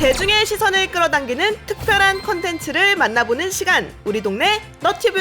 대중의 시선을 끌어당기는 특별한 콘텐츠를 만나보는 시간, 우리 동네 너튜브.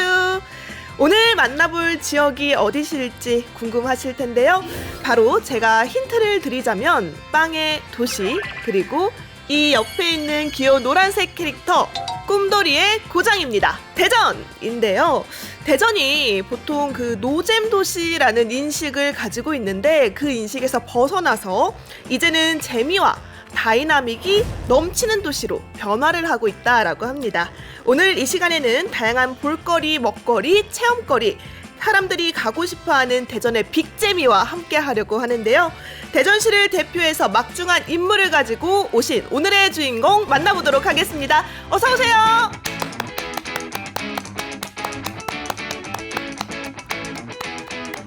오늘 만나볼 지역이 어디실지 궁금하실 텐데요. 바로 제가 힌트를 드리자면 빵의 도시, 그리고 이 옆에 있는 귀여운 노란색 캐릭터 꿈돌이의 고장입니다. 대전인데요. 대전이 보통 그 노잼 도시라는 인식을 가지고 있는데 그 인식에서 벗어나서 이제는 재미와 다이나믹이 넘치는 도시로 변화를 하고 있다라고 합니다. 오늘 이 시간에는 다양한 볼거리, 먹거리, 체험거리, 사람들이 가고 싶어하는 대전의 빅재미와 함께 하려고 하는데요. 대전시를 대표해서 막중한 인물을 가지고 오신 오늘의 주인공 만나보도록 하겠습니다. 어서 오세요.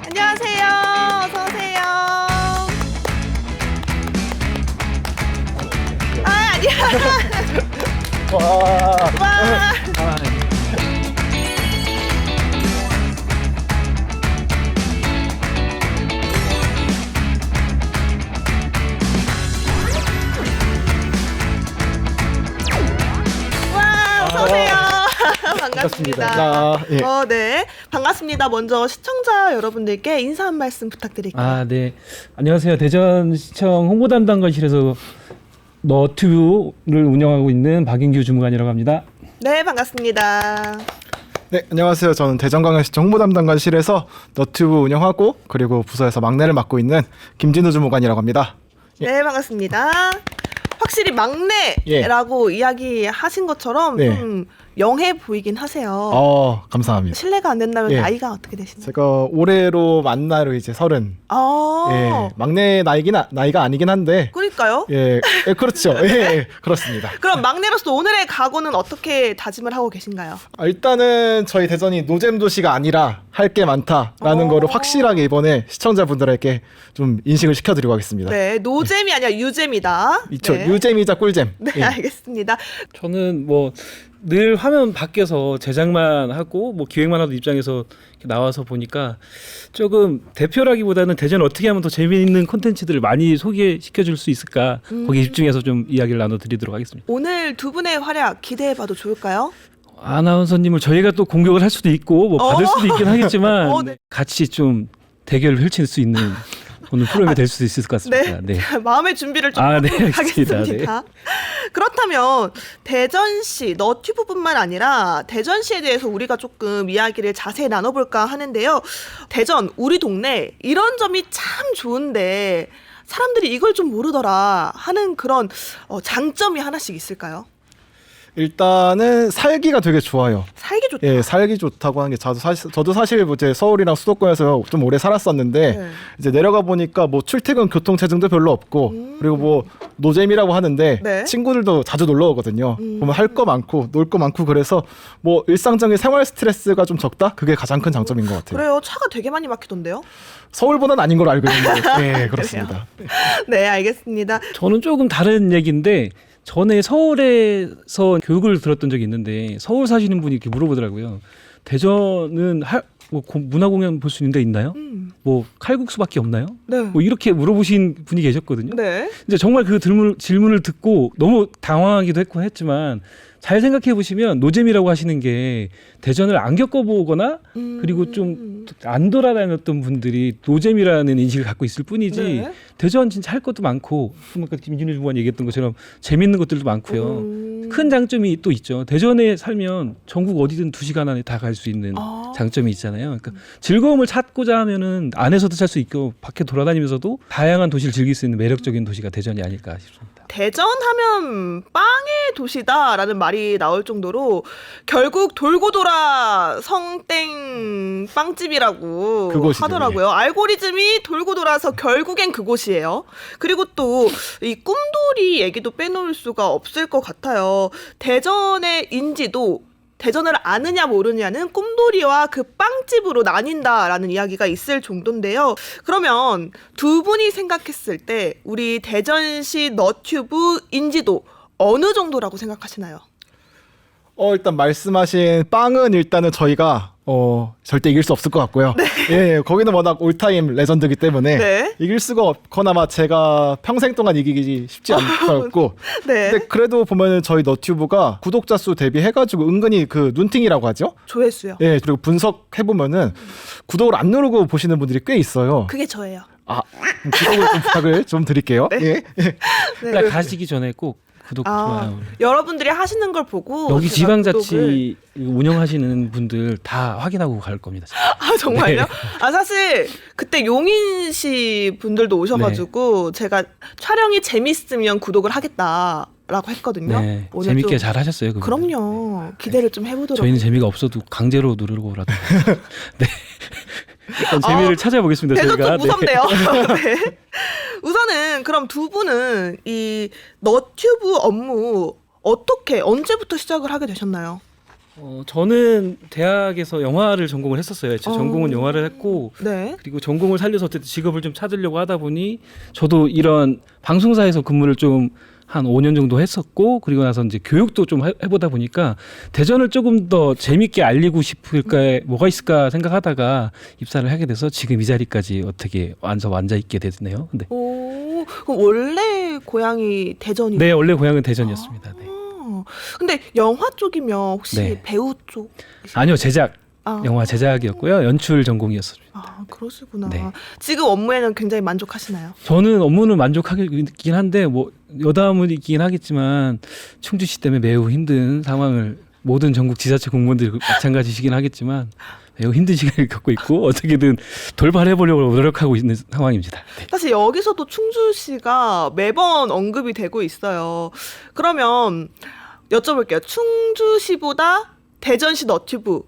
안녕하세요. 어서 오세요. 아니야. 와. 어서오세요. 반갑습니다. 예. 네. 반갑습니다. 먼저 시청자 여러분들께 인사 한 말씀 부탁드릴게요. 네. 안녕하세요. 대전시청 홍보담당관실에서 너튜브를 운영하고 있는 박인규 주무관이라고 합니다. 네, 반갑습니다. 네, 안녕하세요. 저는 대전광역시청 홍보담당관실에서 너튜브 운영하고 그리고 부서에서 막내를 맡고 있는 김진우 주무관이라고 합니다. 네, 반갑습니다. 확실히 막내라고 이야기하신 것처럼 네. 좀 영해 보이긴 하세요. 감사합니다. 실례가 안 된다면 예. 나이가 어떻게 되시나요? 제가 올해로 만 나이로 이제 30. 예, 막내 나이가 아니긴 한데. 그러니까요. 예, 그렇죠. 예, 그렇습니다. 그럼 막내로서 오늘의 각오는 어떻게 다짐을 하고 계신가요? 일단은 저희 대전이 노잼 도시가 아니라 할 게 많다라는 거를 확실하게 이번에 시청자분들에게 좀 인식을 시켜드리고 하겠습니다. 네, 노잼이 아니라 유잼이다. 네. 유잼이자 꿀잼. 네, 예. 알겠습니다. 저는 늘 화면 밖에서 제작만 하고 기획만 하던 입장에서 이렇게 나와서 보니까 조금 대표라기보다는 대전을 어떻게 하면 더 재미있는 콘텐츠들을 많이 소개시켜줄 수 있을까 거기에 집중해서 좀 이야기를 나눠드리도록 하겠습니다. 오늘 두 분의 활약 기대해봐도 좋을까요? 아나운서님을 저희가 또 공격을 할 수도 있고 받을 수도 있긴 하겠지만 네. 같이 좀 대결을 펼칠 수 있는 오늘 프로그램이 될 수도 있을 것 같습니다. 네. 마음의 준비를 좀 네, 하겠습니다. 알겠습니다. 그렇다면 대전시 너튜브뿐만 아니라 대전시에 대해서 우리가 조금 이야기를 자세히 나눠볼까 하는데요. 대전 우리 동네 이런 점이 참 좋은데 사람들이 이걸 좀 모르더라 하는 그런 장점이 하나씩 있을까요? 일단은 살기가 되게 좋아요. 살기 좋다. 예, 살기 좋다고 하는 게 저도 사실 이제 서울이랑 수도권에서 좀 오래 살았었는데 네. 이제 내려가 보니까 출퇴근 교통 체증도 별로 없고 그리고 노잼이라고 하는데 네. 친구들도 자주 놀러 오거든요. 보면 할 거 많고 놀 거 많고 그래서 일상적인 생활 스트레스가 좀 적다? 그게 가장 큰 장점인 것 같아요. 그래요. 차가 되게 많이 막히던데요? 서울보다는 아닌 걸로 알고 있는데 네, 그렇습니다. 네, 알겠습니다. 저는 조금 다른 얘기인데 전에 서울에서 교육을 들었던 적이 있는데 서울 사시는 분이 이렇게 물어보더라고요. 대전은 문화 공연 볼 수 있는 데 있나요? 칼국수밖에 없나요? 네. 이렇게 물어보신 분이 계셨거든요. 네. 근데 정말 그 질문을 듣고 너무 당황하기도 했지만 잘 생각해 보시면 노잼이라고 하시는 게 대전을 안 겪어보거나 그리고 좀 안 돌아다녔던 분들이 노잼이라는 인식을 갖고 있을 뿐이지 네. 대전 진짜 할 것도 많고 아까 김진우 주무관 얘기했던 것처럼 재밌는 것들도 많고요. 큰 장점이 또 있죠. 대전에 살면 전국 어디든 2시간 안에 다 갈 수 있는 장점이 있잖아요. 그러니까 즐거움을 찾고자 하면은 안에서도 살 수 있고 밖에 돌아다니면서도 다양한 도시를 즐길 수 있는 매력적인 도시가 대전이 아닐까 싶습니다. 대전 하면 빵의 도시다라는 말이 나올 정도로 결국 돌고 돌아 성땡 빵집이라고 그곳이죠, 하더라고요. 알고리즘이 돌고 돌아서 결국엔 그곳이에요. 그리고 또 이 꿈돌이 얘기도 빼놓을 수가 없을 것 같아요. 대전의 인지도 대전을 아느냐 모르냐는 꿈돌이와 그 빵집으로 나뉜다라는 이야기가 있을 정도인데요. 그러면 두 분이 생각했을 때 우리 대전시 너튜브 인지도 어느 정도라고 생각하시나요? 일단 말씀하신 빵은 일단은 저희가 절대 이길 수 없을 것 같고요. 예, 거기는 워낙 올타임 레전드이기 때문에 네. 이길 수가 없거나 아마 제가 평생 동안 이기기 쉽지 않을 것 같고. 네. 근데 그래도 보면은 저희 너튜브가 구독자 수 대비해가지고 은근히 그 눈팅이라고 하죠. 조회수요. 예, 그리고 분석해 보면은 구독을 안 누르고 보시는 분들이 꽤 있어요. 그게 저예요. 구독을 좀 부탁을 좀 드릴게요. 네. 예. 네. 딱 가시기 전에 꼭 구독 좋아요. 여러분들이 하시는 걸 보고 여기 제가 지방자치 운영하시는 분들 다 확인하고 갈 겁니다. 정말요? 네. 사실 그때 용인 씨 분들도 오셔가지고 제가 촬영이 재밌으면 구독을 하겠다라고 했거든요. 네, 오늘 재밌게 좀- 잘 하셨어요. 그분. 그럼요. 기대를 좀 해보도록. 저희는 재미가 없어도 강제로 누르고라도 네. 일단 재미를 찾아보겠습니다. 계속 저희가. 좀 무섭네요. 네. 우선은 그럼 두 분은 이 너튜브 업무 어떻게 언제부터 시작을 하게 되셨나요? 저는 대학에서 영화를 전공을 했었어요. 제 전공은 영화를 했고 네. 그리고 전공을 살려서 어쨌든 직업을 좀 찾으려고 하다 보니 저도 이런 방송사에서 근무를 좀 한 5년 정도 했었고 그리고 나서 이제 교육도 좀 해보다 보니까 대전을 조금 더 재밌게 알리고 싶을까 뭐가 있을까 생각하다가 입사를 하게 돼서 지금 이 자리까지 어떻게 앉아 있게 됐네요. 네. 오, 그럼 원래 고향이 대전이. 네, 원래 고향은 대전이었습니다. 네. 근데 영화 쪽이면 혹시 네. 배우 쪽? 아니요, 제작. 아. 영화 제작이었고요. 연출 전공이었습니다. 그러시구나. 네. 지금 업무에는 굉장히 만족하시나요? 저는 업무는 만족하긴 한데 뭐 여담이긴 하겠지만 충주시 때문에 매우 힘든 상황을 모든 전국 지자체 공무원들이 마찬가지시긴 하겠지만 매우 힘든 시간을 겪고 있고 어떻게든 돌발해보려고 노력하고 있는 상황입니다. 네. 사실 여기서도 충주시가 매번 언급이 되고 있어요. 그러면 여쭤볼게요. 충주시보다 대전시 너튜브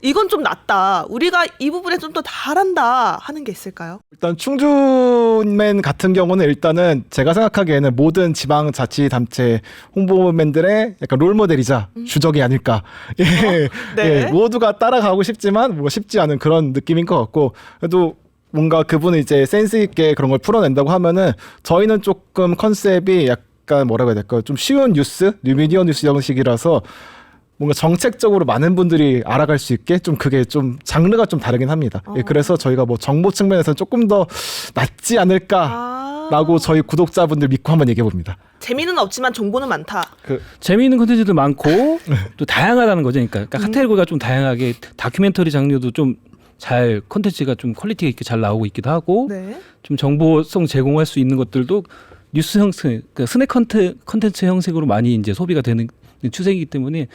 이건 좀 낫다. 우리가 이 부분에 좀 더 잘한다 하는 게 있을까요? 일단 충주맨 같은 경우는 일단은 제가 생각하기에는 모든 지방자치단체 홍보맨들의 약간 롤모델이자 주적이 아닐까. 예. 네. 예, 모두가 따라가고 싶지만 뭐 쉽지 않은 그런 느낌인 것 같고 그래도 뭔가 그분은 이제 센스 있게 그런 걸 풀어낸다고 하면은 저희는 조금 컨셉이 약간 뭐라고 해야 될까요? 좀 쉬운 뉴스, 뉴미디어 뉴스 형식이라서 뭔가 정책적으로 많은 분들이 알아갈 수 있게 좀 그게 좀 장르가 좀 다르긴 합니다. 예, 그래서 저희가 뭐 정보 측면에서 조금 더 낫지 않을까라고 저희 구독자분들 믿고 한번 얘기해 봅니다. 재미는 없지만 정보는 많다. 재미있는 콘텐츠도 많고 또 다양하다는 거죠. 그러니까 카테고리가 좀 다양하게 다큐멘터리 장르도 좀 잘 콘텐츠가 좀 퀄리티가 있게 잘 나오고 있기도 하고 네. 좀 정보성 제공할 수 있는 것들도 뉴스 형식, 그러니까 스낵 콘텐츠 형식으로 많이 이제 소비가 되는 추세이기 때문에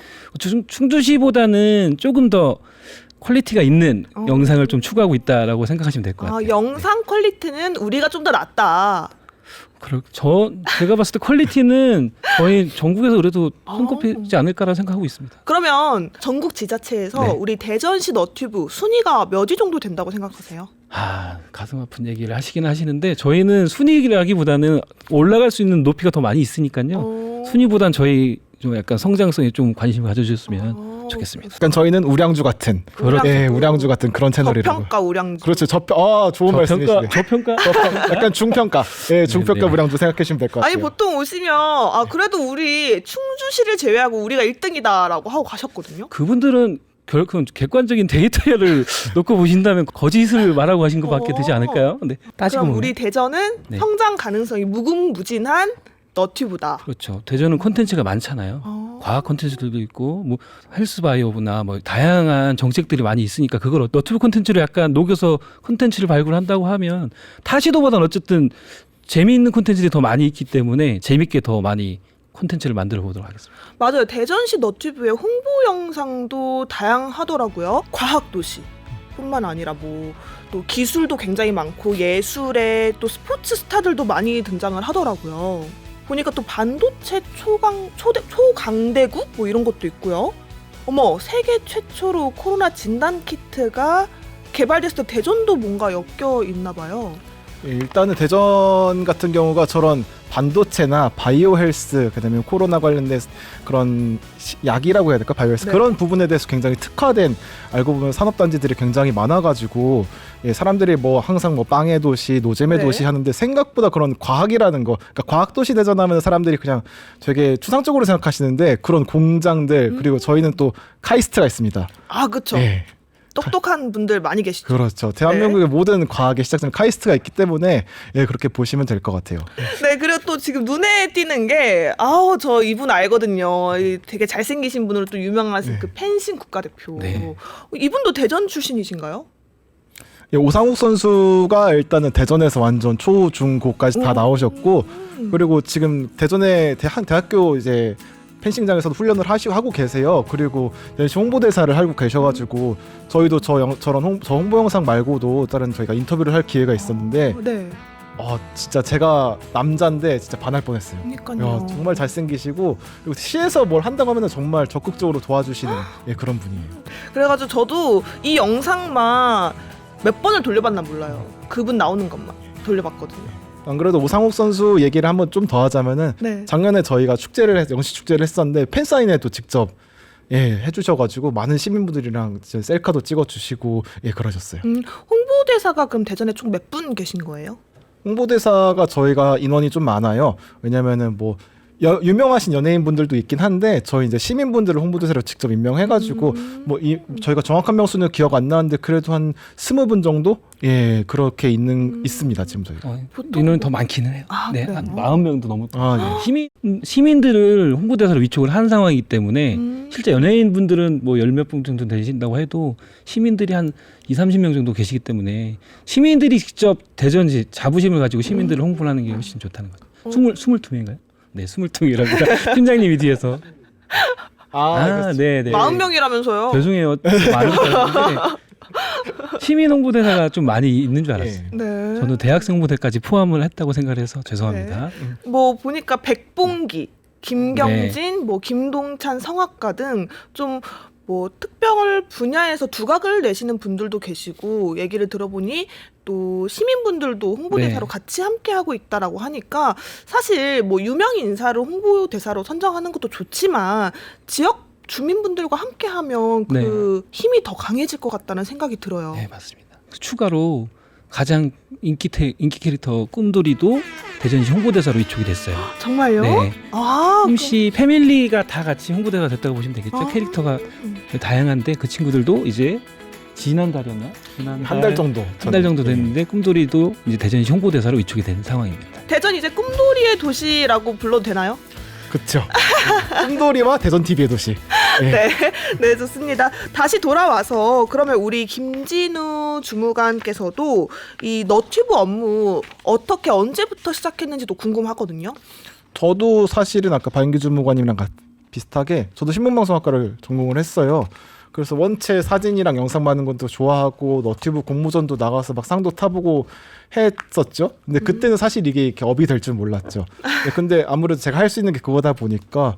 충주시보다는 조금 더 퀄리티가 있는 영상을 좀 추구하고 있다라고 생각하시면 될 것 같아요. 영상 퀄리티는 우리가 좀 더 낫다. 제가 봤을 때 퀄리티는 거의 전국에서 그래도 손꼽히지 않을까라는 생각하고 있습니다. 그러면 전국 지자체에서 네. 우리 대전시 너튜브 순위가 몇 위 정도 된다고 생각하세요? 가슴 아픈 얘기를 하시긴 하시는데 저희는 순위라기보다는 올라갈 수 있는 높이가 더 많이 있으니까요. 순위보단 저희 좀 약간 성장성에 좀 관심을 가져주셨으면 좋겠습니다. 약간 저희는 우량주 같은 우량주 같은 그런 채널이라고. 저평가 우량주. 그렇죠. 좋은 말씀이시네요. 저평가? 약간 중평가. 예, 중평가 네. 우량주 생각해 주시면 될 것 같아요. 아니 보통 오시면 그래도 우리 충주시를 제외하고 우리가 1등이다라고 하고 가셨거든요. 그분들은 그건 객관적인 데이터를 놓고 보신다면 거짓을 말하고 하신 것밖에 되지 않을까요? 근데 따지고 그럼 보면 우리 대전은 네. 성장 가능성이 무궁무진한 너튜브다. 그렇죠. 대전은 콘텐츠가 많잖아요. 과학 콘텐츠들도 있고 뭐 헬스바이오나 뭐 다양한 정책들이 많이 있으니까 그걸 너튜브 콘텐츠를 약간 녹여서 콘텐츠를 발굴한다고 하면 타시도보다는 어쨌든 재미있는 콘텐츠들이 더 많이 있기 때문에 재밌게 더 많이 콘텐츠를 만들어 보도록 하겠습니다. 맞아요. 대전시 너튜브의 홍보 영상도 다양하더라고요. 과학도시 뿐만 아니라 뭐 또 기술도 굉장히 많고 예술에 또 스포츠 스타들도 많이 등장을 하더라고요. 보니까 또 반도체 초강대국 뭐 이런 것도 있고요. 어머, 세계 최초로 코로나 진단 키트가 개발됐을 때 대전도 뭔가 엮여 있나 봐요. 일단은 대전 같은 경우가 저런 반도체나 바이오 헬스 그다음에 코로나 관련된 그런 약이라고 해야 될까 바이오 헬스 네. 그런 부분에 대해서 굉장히 특화된 알고 보면 산업단지들이 굉장히 많아가지고 사람들이 뭐 항상 뭐 빵의 도시 노잼의 네. 도시 하는데 생각보다 그런 과학이라는 거 그러니까 과학도시 대전하면 사람들이 그냥 되게 추상적으로 생각하시는데 그런 공장들 그리고 저희는 또 카이스트가 있습니다. 그쵸. 예. 똑똑한 분들 많이 계시죠. 그렇죠. 대한민국의 모든 과학의 시작점 카이스트가 있기 때문에 예, 그렇게 보시면 될 것 같아요. 네, 그리고 또 지금 눈에 띄는 게 저 이분 알거든요. 되게 잘생기신 분으로 또 유명하신 네. 그 펜싱 국가대표. 네. 이분도 대전 출신이신가요? 예, 오상욱 선수가 일단은 대전에서 완전 초, 중, 고까지 다 나오셨고 그리고 지금 대전의 대학교 이제 펜싱장에서도 훈련을 하고 계세요. 그리고 열심히 홍보대사를 하고 계셔가지고 저희도 저 홍보 영상 말고도 다른 저희가 인터뷰를 할 기회가 있었는데 네. 진짜 제가 남자인데 진짜 반할 뻔했어요. 그러니까요. 야, 정말 잘생기시고 그리고 시에서 뭘 한다고 하면 정말 적극적으로 도와주시는 예, 그런 분이에요. 그래가지고 저도 이 영상만 몇 번을 돌려봤나 몰라요. 그분 나오는 것만 돌려봤거든요. 안 그래도 오상욱 선수 얘기를 한번 좀 더 하자면은 네. 작년에 저희가 영시 축제를 했었는데 팬사인회도 직접 예, 해주셔가지고 많은 시민분들이랑 이제 셀카도 찍어주시고 예, 그러셨어요. 홍보대사가 그럼 대전에 총 몇 분 계신 거예요? 홍보대사가 저희가 인원이 좀 많아요. 왜냐면은 뭐 유명하신 연예인분들도 있긴 한데 저희 이제 시민분들을 홍보대사로 직접 임명해가지고 저희가 정확한 명수는 기억 안 나는데 그래도 한 20분 정도 예 그렇게 있습니다 지금 저희. 보통 인원이 더 많기는 해요. 네, 그래요? 한 40명도 넘을 예. 시민들을 홍보대사로 위촉을 한 상황이기 때문에 실제 연예인분들은 뭐 10몇 분 정도 되신다고 해도 시민들이 한 20-30명 정도 계시기 때문에 시민들이 직접 대전지 자부심을 가지고 시민들을 홍보를 하는 게 훨씬 좋다는 거죠. 22명인가요? 네, 22명이랍니다. 팀장님이 뒤에서. 네, 네. 40명이라면서요? 죄송해요. 많은 거 시민 홍보대사가 좀 많이 있는 줄 알았어요. 예. 네. 저는 대학생 홍보대까지 포함을 했다고 생각을 해서 죄송합니다. 뭐 보니까 백봉기, 김경진, 뭐 김동찬 성악가 등 좀 뭐 특별 분야에서 두각을 내시는 분들도 계시고 얘기를 들어보니 또 시민분들도 홍보대사로 네. 같이 함께 하고 있다라고 하니까 사실 뭐 유명 인사를 홍보대사로 선정하는 것도 좋지만 지역 주민분들과 함께하면 그 힘이 더 강해질 것 같다는 생각이 들어요. 네, 맞습니다. 추가로 가장 인기 캐릭터 꿈돌이도 대전시 홍보대사로 위촉이 됐어요. 정말요? 네. MC 패밀리가 다 같이 홍보대사가 됐다고 보시면 되겠죠. 캐릭터가 다양한데 그 친구들도 이제 지난달이었나? 한 달 정도. 한 달 정도 됐는데 꿈돌이도 이제 대전시 홍보대사로 위촉이 된 상황입니다. 대전 이제 꿈돌이의 도시라고 불러도 되나요? 그렇죠. 꿈돌이와 대전 TV의 도시. 예. 네, 좋습니다. 다시 돌아와서 그러면 우리 김진우 주무관께서도 이 너튜브 업무 어떻게 언제부터 시작했는지도 궁금하거든요. 저도 사실은 아까 박인기 주무관님이랑 비슷하게 저도 신문방송학과를 전공을 했어요. 그래서 원체 사진이랑 영상 많은 것도 좋아하고 너튜브 공모전도 나가서 막 상도 타보고 했었죠. 근데 그때는 사실 이게 이렇게 업이 될 줄 몰랐죠. 근데 아무래도 제가 할 수 있는 게 그거다 보니까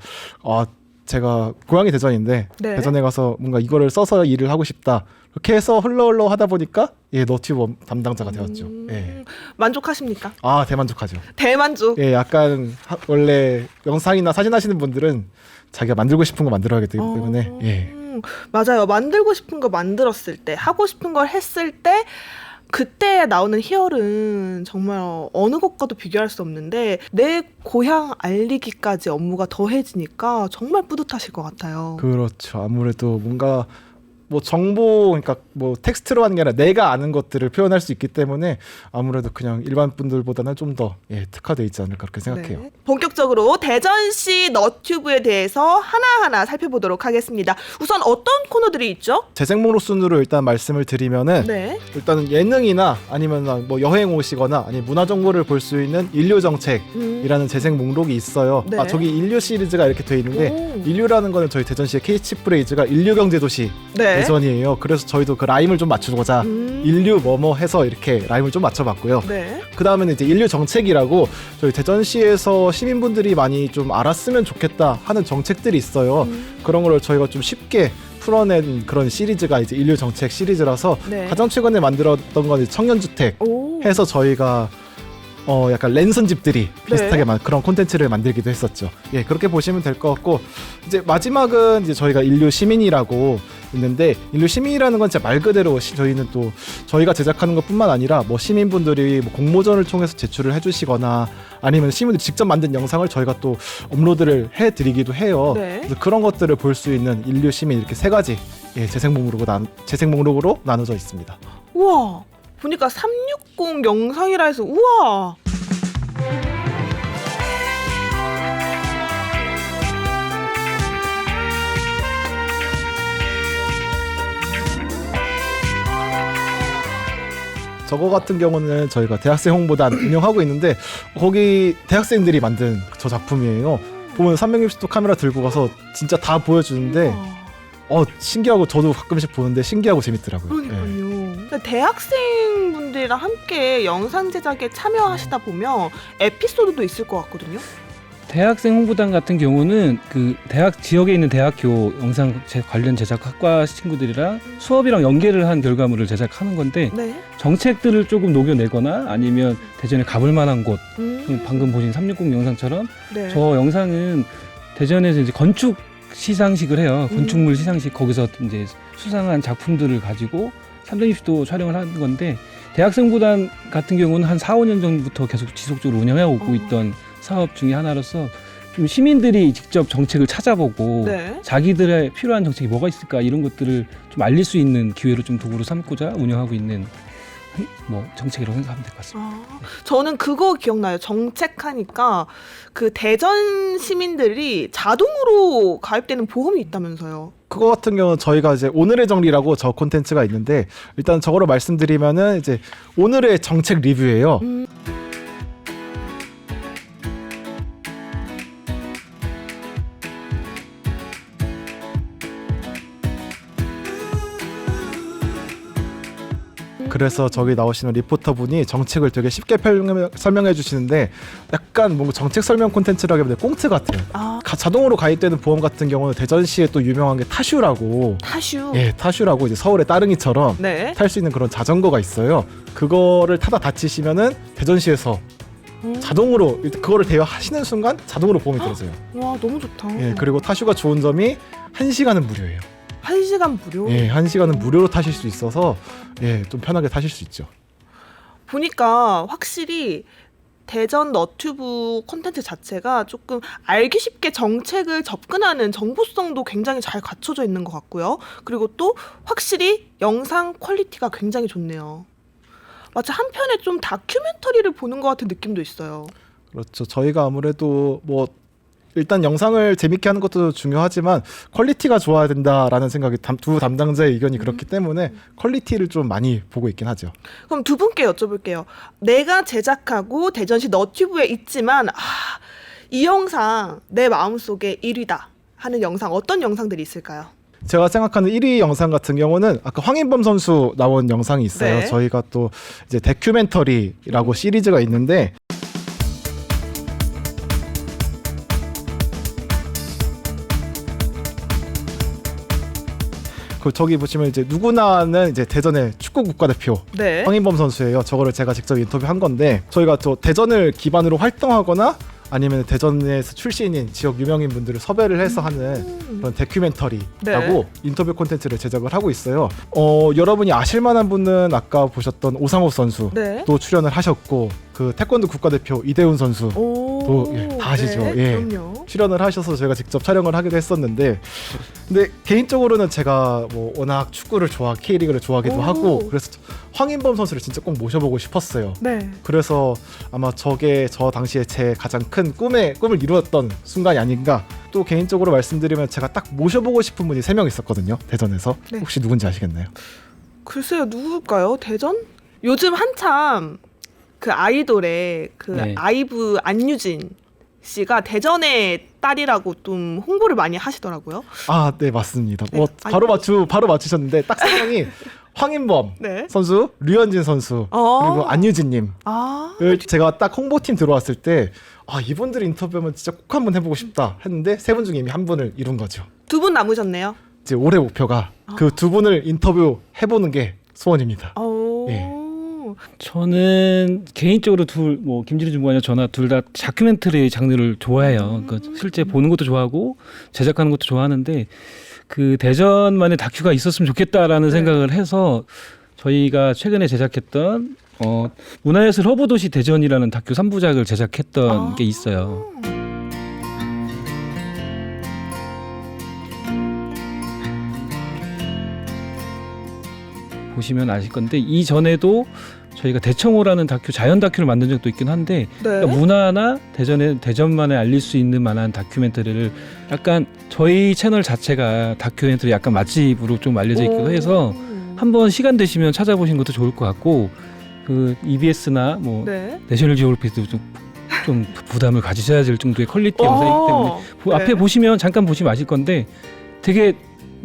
제가 고향이 대전인데 네. 대전에 가서 뭔가 이거를 써서 일을 하고 싶다. 그렇게 해서 흘러 하다 보니까 너튜브 담당자가 되었죠. 예. 만족하십니까? 대만족하죠. 대만족. 예, 약간 원래 영상이나 사진 하시는 분들은 자기가 만들고 싶은 거 만들어야 되기 때문에 예. 맞아요. 만들고 싶은 거 만들었을 때, 하고 싶은 걸 했을 때 그때 나오는 희열은 정말 어느 것과도 비교할 수 없는데 내 고향 알리기까지 업무가 더해지니까 정말 뿌듯하실 것 같아요. 그렇죠. 아무래도 뭔가 뭐 정보 그러니까 뭐 텍스트로 하는 게 아니라 내가 아는 것들을 표현할 수 있기 때문에 아무래도 그냥 일반 분들보다는 좀 더 특화돼 있지 않을까 그렇게 생각해요. 네. 본격적으로 대전시 너튜브에 대해서 하나하나 살펴보도록 하겠습니다. 우선 어떤 코너들이 있죠? 재생 목록 순으로 일단 말씀을 드리면은 네. 일단은 예능이나 아니면 뭐 여행 오시거나 아니 문화 정보를 볼 수 있는 인류 정책이라는 재생 목록이 있어요. 네. 저기 인류 시리즈가 이렇게 돼 있는데 인류라는 거는 저희 대전시의 캐치프레이즈가 인류 경제 도시 네. 대전이에요. 그래서 저희도 그 라임을 좀 맞추고자 인류 뭐뭐 해서 이렇게 라임을 좀 맞춰봤고요. 네. 그 다음에는 이제 인류 정책이라고 저희 대전시에서 시민분들이 많이 좀 알았으면 좋겠다 하는 정책들이 있어요. 그런 걸 저희가 좀 쉽게 풀어낸 그런 시리즈가 이제 인류 정책 시리즈라서 네. 가장 최근에 만들었던 건 청년주택 해서 저희가 약간 랜선집들이 비슷하게 그런 콘텐츠를 만들기도 했었죠. 예, 그렇게 보시면 될 것 같고 이제 마지막은 이제 저희가 인류 시민이라고 있는데 인류 시민이라는 건 진짜 말 그대로 저희는 또 저희가 제작하는 것뿐만 아니라 뭐 시민분들이 뭐 공모전을 통해서 제출을 해주시거나 아니면 시민들이 직접 만든 영상을 저희가 또 업로드를 해드리기도 해요. 네. 그래서 그런 것들을 볼 수 있는 인류 시민 이렇게 세 가지 재생 목록으로 나눠져 있습니다. 우와, 보니까 360 영상이라 해서 우와. 저거 같은 경우는 저희가 대학생 홍보단 운영하고 있는데 거기 대학생들이 만든 저 작품이에요. 보면 360도 카메라 들고 가서 진짜 다 보여주는데 신기하고 저도 가끔씩 보는데 신기하고 재밌더라고요. 그러니까요. 그러니까 대학생분들이랑 함께 영상 제작에 참여하시다 보면 에피소드도 있을 것 같거든요. 대학생 홍보단 같은 경우는 그 대학 지역에 있는 대학교 영상 관련 제작 학과 친구들이랑 수업이랑 연계를 한 결과물을 제작하는 건데 네. 정책들을 조금 녹여내거나 아니면 대전에 가볼 만한 곳 방금 보신 360 영상처럼 네. 저 영상은 대전에서 이제 건축 시상식을 해요. 건축물 시상식 거기서 이제 수상한 작품들을 가지고 360도 촬영을 하는 건데 대학생보단 같은 경우는 한 4, 5년 전부터 계속 지속적으로 운영해 오고 있던 사업 중에 하나로서 좀 시민들이 직접 정책을 찾아보고 네. 자기들의 필요한 정책이 뭐가 있을까 이런 것들을 좀 알릴 수 있는 기회로 좀 도구로 삼고자 운영하고 있는 뭐 정책이라고 생각하면 될 것 같습니다. 저는 그거 기억나요. 정책하니까 그 대전 시민들이 자동으로 가입되는 보험이 있다면서요. 그거 같은 경우는 저희가 이제 오늘의 정리라고 저 콘텐츠가 있는데 일단 저거로 말씀드리면은 이제 오늘의 정책 리뷰예요. 그래서 저기 나오시는 리포터분이 정책을 되게 쉽게 설명해 주시는데 약간 뭔가 정책 설명 콘텐츠라기보다 꽁트 같아요. 자동으로 가입되는 보험 같은 경우는 대전시에 또 유명한 게 타슈라고. 타슈. 예, 타슈라고 이제 서울의 따릉이처럼 네. 탈 수 있는 그런 자전거가 있어요. 그거를 타다 다치시면은 대전시에서 자동으로 그거를 대여하시는 순간 자동으로 보험이 들어서요. 와, 너무 좋다. 예, 그리고 타슈가 좋은 점이 1시간은 무료예요. 1시간 무료. 예, 1시간은 무료로 타실 수 있어서 좀 편하게 타실 수 있죠. 보니까 확실히 대전 너튜브 콘텐츠 자체가 조금 알기 쉽게 정책을 접근하는 정보성도 굉장히 잘 갖춰져 있는 것 같고요. 그리고 또 확실히 영상 퀄리티가 굉장히 좋네요. 마치 한편의 좀 다큐멘터리를 보는 것 같은 느낌도 있어요. 그렇죠. 저희가 아무래도 뭐 일단 영상을 재밌게 하는 것도 중요하지만 퀄리티가 좋아야 된다라는 생각이 두 담당자의 의견이 그렇기 때문에 퀄리티를 좀 많이 보고 있긴 하죠. 그럼 두 분께 여쭤볼게요. 내가 제작하고 대전시 너튜브에 있지만 이 영상 내 마음속에 1위다 하는 영상 어떤 영상들이 있을까요? 제가 생각하는 1위 영상 같은 경우는 아까 황인범 선수 나온 영상이 있어요. 네. 저희가 또 이제 다큐멘터리라고 시리즈가 있는데 저기 보시면 이제 누구나 아는 이제 대전의 축구 국가대표 네. 황인범 선수예요. 저거를 제가 직접 인터뷰한 건데 저희가 또 대전을 기반으로 활동하거나 아니면 대전에서 출신인 지역 유명인 분들을 섭외를 해서 하는 그런 다큐멘터리라고 네. 인터뷰 콘텐츠를 제작을 하고 있어요. 여러분이 아실만한 분은 아까 보셨던 오상욱 선수 네. 또 출연을 하셨고 그 태권도 국가대표 이대훈 선수 다 아시죠? 네, 예. 그럼요. 출연을 하셔서 제가 직접 촬영을 하기도 했었는데 근데 개인적으로는 제가 뭐 워낙 축구를 K리그를 좋아하기도 하고 그래서 황인범 선수를 진짜 꼭 모셔보고 싶었어요. 네. 그래서 아마 저게 저 당시에 제 가장 큰 꿈을 이루었던 순간이 아닌가. 또 개인적으로 말씀드리면 제가 딱 모셔보고 싶은 분이 3명 있었거든요. 대전에서. 네. 혹시 누군지 아시겠나요? 글쎄요, 누굴까요? 대전? 요즘 한참 그 아이돌의 그 네. 아이브 안유진 씨가 대전의 딸이라고 좀 홍보를 많이 하시더라고요. 아, 네, 맞습니다. 네. 뭐 바로 맞추셨는데 딱 3명이 황인범 네. 선수, 류현진 선수, 그리고 안유진님. 제가 딱 홍보팀 들어왔을 때 이분들 인터뷰하면 진짜 꼭 한번 해보고 싶다 했는데 3분 중에 이미 한 분을 이룬 거죠. 2분 남으셨네요. 이제 올해 목표가 그 2분을 인터뷰 해보는 게 소원입니다. 예. 저는 개인적으로 김진우 주무관이나 저나 둘 다 다큐멘터리 장르를 좋아해요. 그러니까 실제 보는 것도 좋아하고 제작하는 것도 좋아하는데 그 대전만의 다큐가 있었으면 좋겠다라는 생각을 해서 저희가 최근에 제작했던 문화예술 허브도시 대전이라는 다큐 3부작을 제작했던 게 있어요. 보시면 아실 건데 이 전에도 저희가 대청호라는 다큐 자연 다큐를 만든 적도 있긴 한데 그러니까 문화나 대전만에 알릴 수 있는 만한 다큐멘터리를 약간 저희 채널 자체가 다큐멘터리 약간 맛집으로 좀 알려져 있기도 해서 한번 시간 되시면 찾아보신 것도 좋을 것 같고 그 EBS나 내셔널 지오그래피도 좀 부담을 가지셔야 될 정도의 퀄리티 영상이기 때문에 앞에 보시면 잠깐 보시면 아실 건데 되게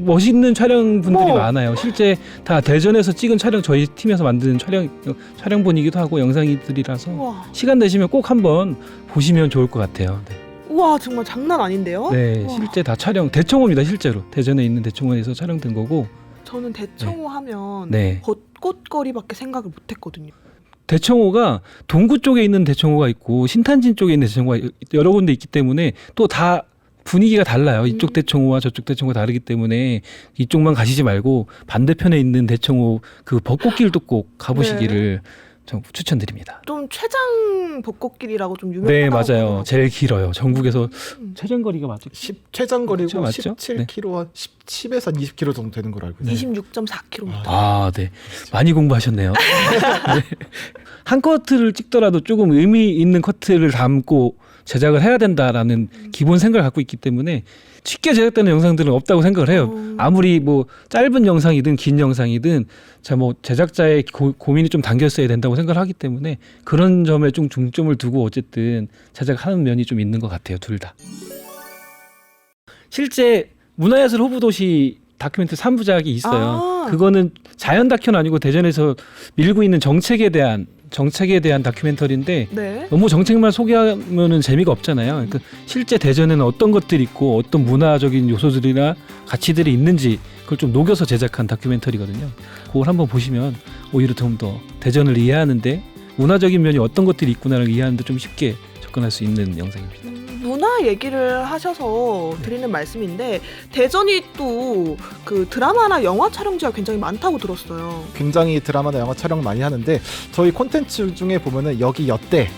멋있는 촬영분들이 많아요. 실제 다 대전에서 찍은 촬영 저희 팀에서 만든 촬영본이기도 하고 영상들이라서 시간 되시면 꼭 한번 보시면 좋을 것 같아요. 네. 우와 정말 장난 아닌데요? 네, 우와. 실제 다 대청호입니다. 실제로 대전에 있는 대청호에서 촬영된 거고. 저는 대청호 하면 네. 벚꽃거리밖에 생각을 못했거든요. 대청호가 동구 쪽에 있는 대청호가 있고 신탄진 쪽에 있는 대청호가 여러 군데 있기 때문에 또 다 분위기가 달라요. 이쪽 대청호와 저쪽 대청호가 다르기 때문에 이쪽만 가시지 말고 반대편에 있는 대청호 그 벚꽃길도 꼭 가보시기를 좀 추천드립니다. 좀 최장 벚꽃길이라고 좀 유명하다고. 네, 맞아요. 제일 길어요. 전국에서 최장거리가 맞죠? 최장거리고 맞죠? 17km, 10에서 20km 정도 되는 걸로 알고 있어요. 26.4km. 아, 네. 많이 공부하셨네요. 네. 한 커트를 찍더라도 조금 의미 있는 커트를 담고 제작을 해야 된다라는 기본 생각을 갖고 있기 때문에 쉽게 제작되는 영상들은 없다고 생각을 해요. 아무리 짧은 영상이든 긴 영상이든 제작자의 고민이 좀 담겼어야 된다고 생각을 하기 때문에 그런 점에 좀 중점을 두고 어쨌든 제작하는 면이 좀 있는 것 같아요. 둘 다. 실제 문화예술 허브도시 다큐멘터리 3부작이 있어요. 그거는 자연 다큐는 아니고 대전에서 밀고 있는 정책에 대한 다큐멘터리인데 너무 정책만 소개하면은 재미가 없잖아요. 그러니까 실제 대전에는 어떤 것들이 있고 어떤 문화적인 요소들이나 가치들이 있는지 그걸 좀 녹여서 제작한 다큐멘터리거든요. 그걸 한번 보시면 오히려 좀 더 대전을 이해하는데 문화적인 면이 어떤 것들이 있구나를 이해하는데 좀 쉽게 접근할 수 있는 영상입니다. 문화 얘기를 하셔서 드리는 말씀인데 대전이 또 그 드라마나 영화 촬영지가 굉장히 많다고 들었어요. 굉장히 드라마나 영화 촬영 많이 하는데 저희 콘텐츠 중에 보면은 여기 여대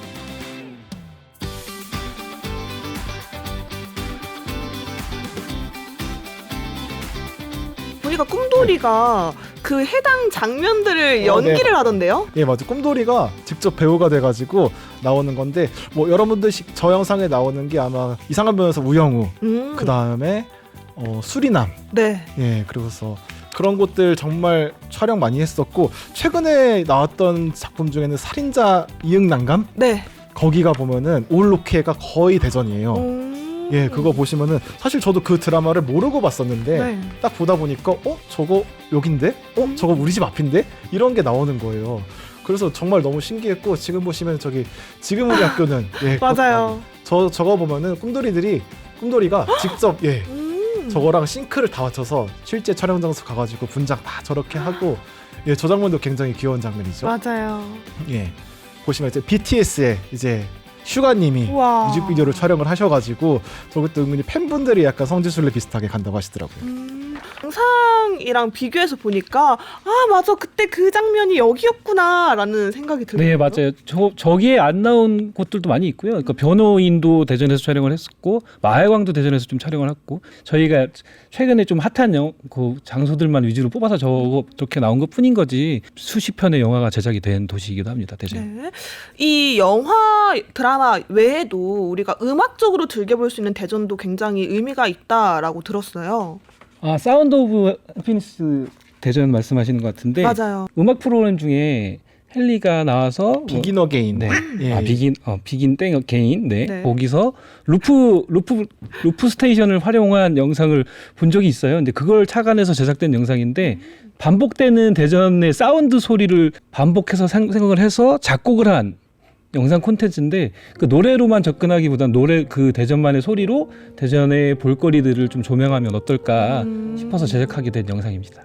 보니까 꿈돌이가 그 해당 장면들을 연기를 하던데요? 예, 맞아. 꿈돌이가 직접 배우가 돼가지고 나오는 건데 여러분들 저 영상에 나오는 게 아마 이상한 변호사 우영우 그 다음에 수리남 예, 그래서 그런 곳들 정말 촬영 많이 했었고 최근에 나왔던 작품 중에는 살인자 이응난감 거기가 보면은 올 로케가 거의 대전이에요. 예, 그거 보시면은 사실 저도 그 드라마를 모르고 봤었는데 딱 보다 보니까 저거 여긴데? 저거 우리 집 앞인데? 이런 게 나오는 거예요. 그래서 정말 너무 신기했고 지금 보시면 지금 우리 학교는 맞아요. 저거 보면은 꿈돌이가 직접 저거랑 싱크를 다 맞춰서 실제 촬영 장소 가가지고 분장 다 저렇게 하고 저 장면도 굉장히 귀여운 장면이죠. 맞아요. 예, 보시면 이제 BTS의 이제 슈가님이 뮤직비디오를 촬영을 하셔가지고 저것도 은근히 팬분들이 약간 성지순례 비슷하게 간다고 하시더라고요. 영상이랑 비교해서 보니까 맞아 그때 그 장면이 여기였구나 라는 생각이 들어요. 네, 맞아요. 저기에 안 나온 곳들도 많이 있고요. 그러니까 변호인도 대전에서 촬영을 했었고 마해광도 대전에서 좀 촬영을 했고 저희가 최근에 좀 핫한 그 장소들만 위주로 뽑아서 저렇게 나온 것 뿐인 거지 수십 편의 영화가 제작이 된 도시이기도 합니다. 대전. 이 영화 드라마 외에도 우리가 음악적으로 즐겨볼 수 있는 대전도 굉장히 의미가 있다라고 들었어요. 사운드 오브 해피니스 대전 말씀하시는 것 같은데 맞아요. 음악 프로그램 중에 헨리가 나와서 비긴 어게인. 네. 예. 비긴 땡 어게인. 네. 거기서 루프 스테이션을 활용한 영상을 본 적이 있어요. 근데 그걸 착안해서 제작된 영상인데 반복되는 대전의 사운드 소리를 반복해서 생각을 해서 작곡을 한 영상 콘텐츠인데 그 노래로만 접근하기보다는 그 대전만의 소리로 대전의 볼거리들을 좀 조명하면 어떨까 싶어서 제작하게 된 영상입니다.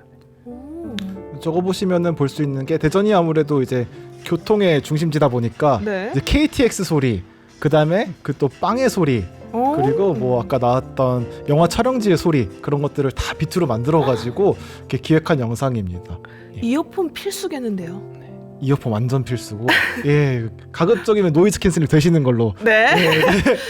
저거 보시면은 볼 수 있는 게 대전이 아무래도 이제 교통의 중심지다 보니까 네. 이제 KTX 소리, 그다음에 그 또 빵의 소리, 오. 그리고 뭐 아까 나왔던 영화 촬영지의 소리, 그런 것들을 다 비트로 만들어가지고 이렇게 기획한 영상입니다. 이어폰 필수겠는데요. 이어폰 완전 필수고, 예, 가급적이면 노이즈 캔슬링 되시는 걸로. 네.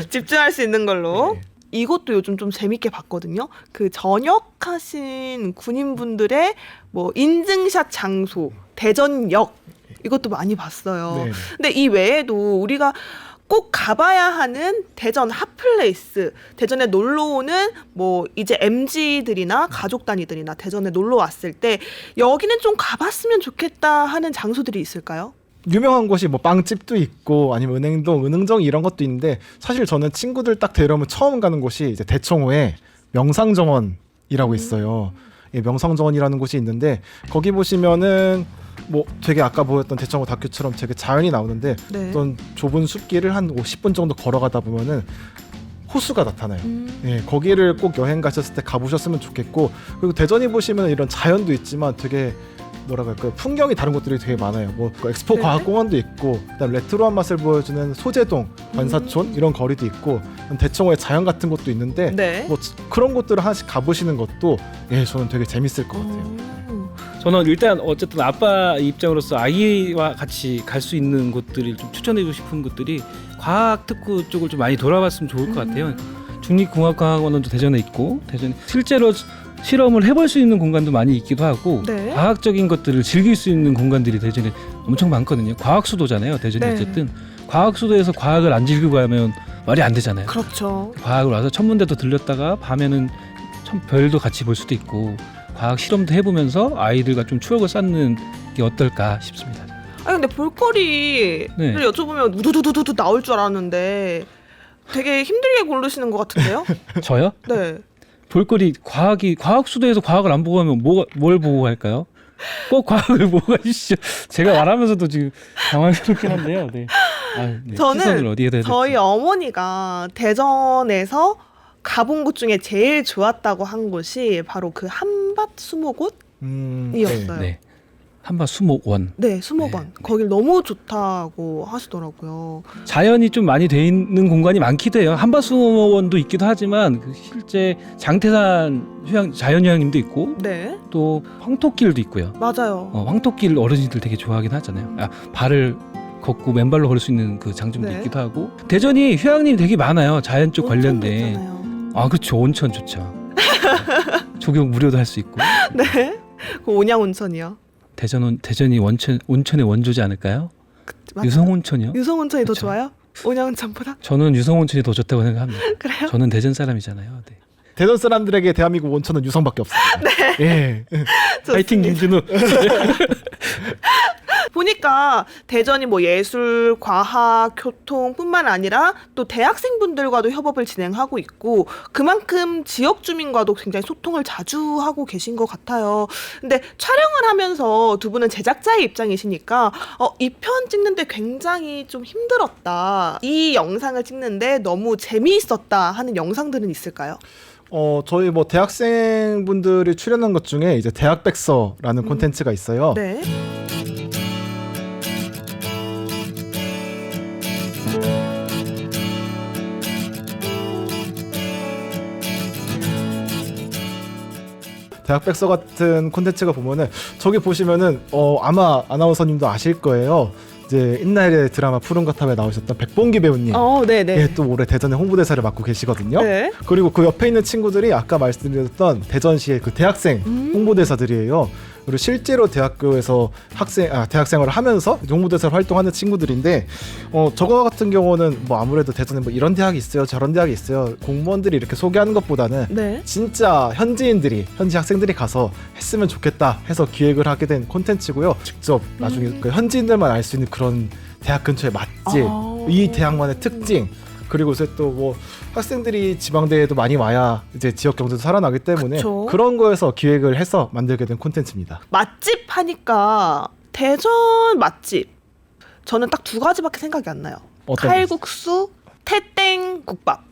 집중할 수 있는 걸로. 네. 이것도 요즘 좀 재밌게 봤거든요. 그 전역하신 군인분들의 뭐 인증샷 장소, 대전역 이것도 많이 봤어요. 네. 근데 이 외에도 우리가 꼭 가봐야 하는 대전 핫플레이스, 대전에 놀러 오는 뭐 이제 MZ들이나 가족 단위들이나 대전에 놀러 왔을 때 여기는 좀 가봤으면 좋겠다 하는 장소들이 있을까요? 유명한 곳이 뭐 빵집도 있고 아니면 은행동, 은흥정 이런 것도 있는데, 사실 저는 친구들 딱 데려오면 처음 가는 곳이 이제 대청호에 명상정원이라고 있어요. 예, 명상정원이라는 곳이 있는데 거기 보시면은 뭐 되게 아까 보였던 대청호 다큐처럼 되게 자연이 나오는데 네. 어떤 좁은 숲길을 한 50분 정도 걸어가다 보면은 호수가 나타나요. 예, 거기를 꼭 여행 가셨을 때 가보셨으면 좋겠고, 그리고 대전이 보시면 이런 자연도 있지만 되게 뭐라고 할까요? 풍경이 다른 곳들이 되게 많아요. 뭐 엑스포 네. 과학공원도 있고, 그다음 레트로한 맛을 보여주는 소재동, 관사촌 이런 거리도 있고, 대청호의 자연 같은 곳도 있는데 네. 뭐 그런 곳들을 하나씩 가보시는 것도 예, 저는 되게 재밌을 것 같아요. 저는 일단 어쨌든 아빠 입장으로서 아이와 같이 갈 수 있는 곳들을 좀 추천해주고 싶은 곳들이 과학 특구 쪽을 좀 많이 돌아봤으면 좋을 것 같아요. 국립공학과학원도 대전에 있고, 대전에 실제로 실험을 해볼 수 있는 공간도 많이 있기도 하고, 네. 과학적인 것들을 즐길 수 있는 공간들이 대전에 엄청 많거든요. 과학수도잖아요. 대전이 네. 어쨌든 과학수도에서 과학을 안 즐기고 가면 말이 안 되잖아요. 그렇죠. 과학을 와서 천문대도 들렸다가 밤에는 별도 같이 볼 수도 있고, 과학 실험도 해보면서 아이들과 좀 추억을 쌓는 게 어떨까 싶습니다. 아니 근데 볼거리를 네. 여쭤보면 우두두두두 나올 줄 알았는데 되게 힘들게 고르시는 것 같은데요? 저요? 네. 볼거리 과학 수도에서 과학을 안 보고 가면 뭘 보고 갈까요? 꼭 과학을 보고 가시죠. 제가 말하면서도 지금 당황스럽긴 한데요. 네. 아유, 네. 시선을 저는 어디에 대야 저희 어머니가 대전에서 가본 곳 중에 제일 좋았다고 한 곳이 바로 그 한밭 수목원이었어요. 네. 네. 한바 수목원. 네, 수목원. 네. 거길 너무 좋다고 하시더라고요. 자연이 좀 많이 돼 있는 공간이 많기도 해요. 한바 수목원도 있기도 하지만 그 실제 장태산 자연휴양림도 있고, 네, 또 황토길도 있고요. 맞아요. 황토길 어르신들 되게 좋아하긴 하잖아요. 발을 걷고 맨발로 걸을 수 있는 그 장점도 네. 있기도 하고, 대전이 휴양림이 되게 많아요. 자연 쪽 온천도 관련된. 있잖아요. 아, 그렇죠. 온천 좋죠. 조경 무료도 할 수 있고. 네, 그 온양 온천이요. 대전이 온천의 원조지 않을까요? 맞아요. 유성 온천이요? 유성 온천이 더 그쵸. 좋아요? 온양 온천보다? 저는 유성 온천이 더 좋다고 생각합니다. 그래요? 저는 대전 사람이잖아요. 네. 대전 사람들에게 대한민국 온천은 유성밖에 없습니다. 예. 파이팅 김준우. 보니까 대전이 뭐 예술, 과학, 교통뿐만 아니라 또 대학생분들과도 협업을 진행하고 있고 그만큼 지역 주민과도 굉장히 소통을 자주 하고 계신 것 같아요. 근데 촬영을 하면서 두 분은 제작자의 입장이시니까 이 편 찍는데 굉장히 좀 힘들었다. 이 영상을 찍는데 너무 재미있었다 하는 영상들은 있을까요? 저희 뭐 대학생분들이 출연한 것 중에 이제 대학백서라는 콘텐츠가 있어요. 네. 대학백서 같은 콘텐츠가 보면은 저기 보시면은 아마 아나운서님도 아실 거예요. 이제 옛날에 드라마 푸른 거탑에 나오셨던 백봉기 배우님. 네네. 예, 또 올해 대전의 홍보대사를 맡고 계시거든요. 네. 그리고 그 옆에 있는 친구들이 아까 말씀드렸던 대전시의 그 대학생 홍보대사들이에요. 그리고 실제로 대학교에서 대학생활을 하면서 홍보대사로 활동하는 친구들인데 저거 같은 경우는 뭐 아무래도 대전에 뭐 이런 대학이 있어요, 저런 대학이 있어요, 공무원들이 이렇게 소개하는 것보다는 네. 진짜 현지 학생들이 가서 했으면 좋겠다 해서 기획을 하게 된 콘텐츠고요. 직접 나중에 그 현지인들만 알 수 있는 그런 대학 근처의 맛집, 이 대학만의 특징, 그리고 요새 또 뭐 학생들이 지방대에도 많이 와야 이제 지역 경제도 살아나기 때문에 그쵸. 그런 거에서 기획을 해서 만들게 된 콘텐츠입니다. 맛집 하니까 대전 맛집 저는 딱 두 가지밖에 생각이 안 나요. 어떤 칼국수, 태땡 국밥.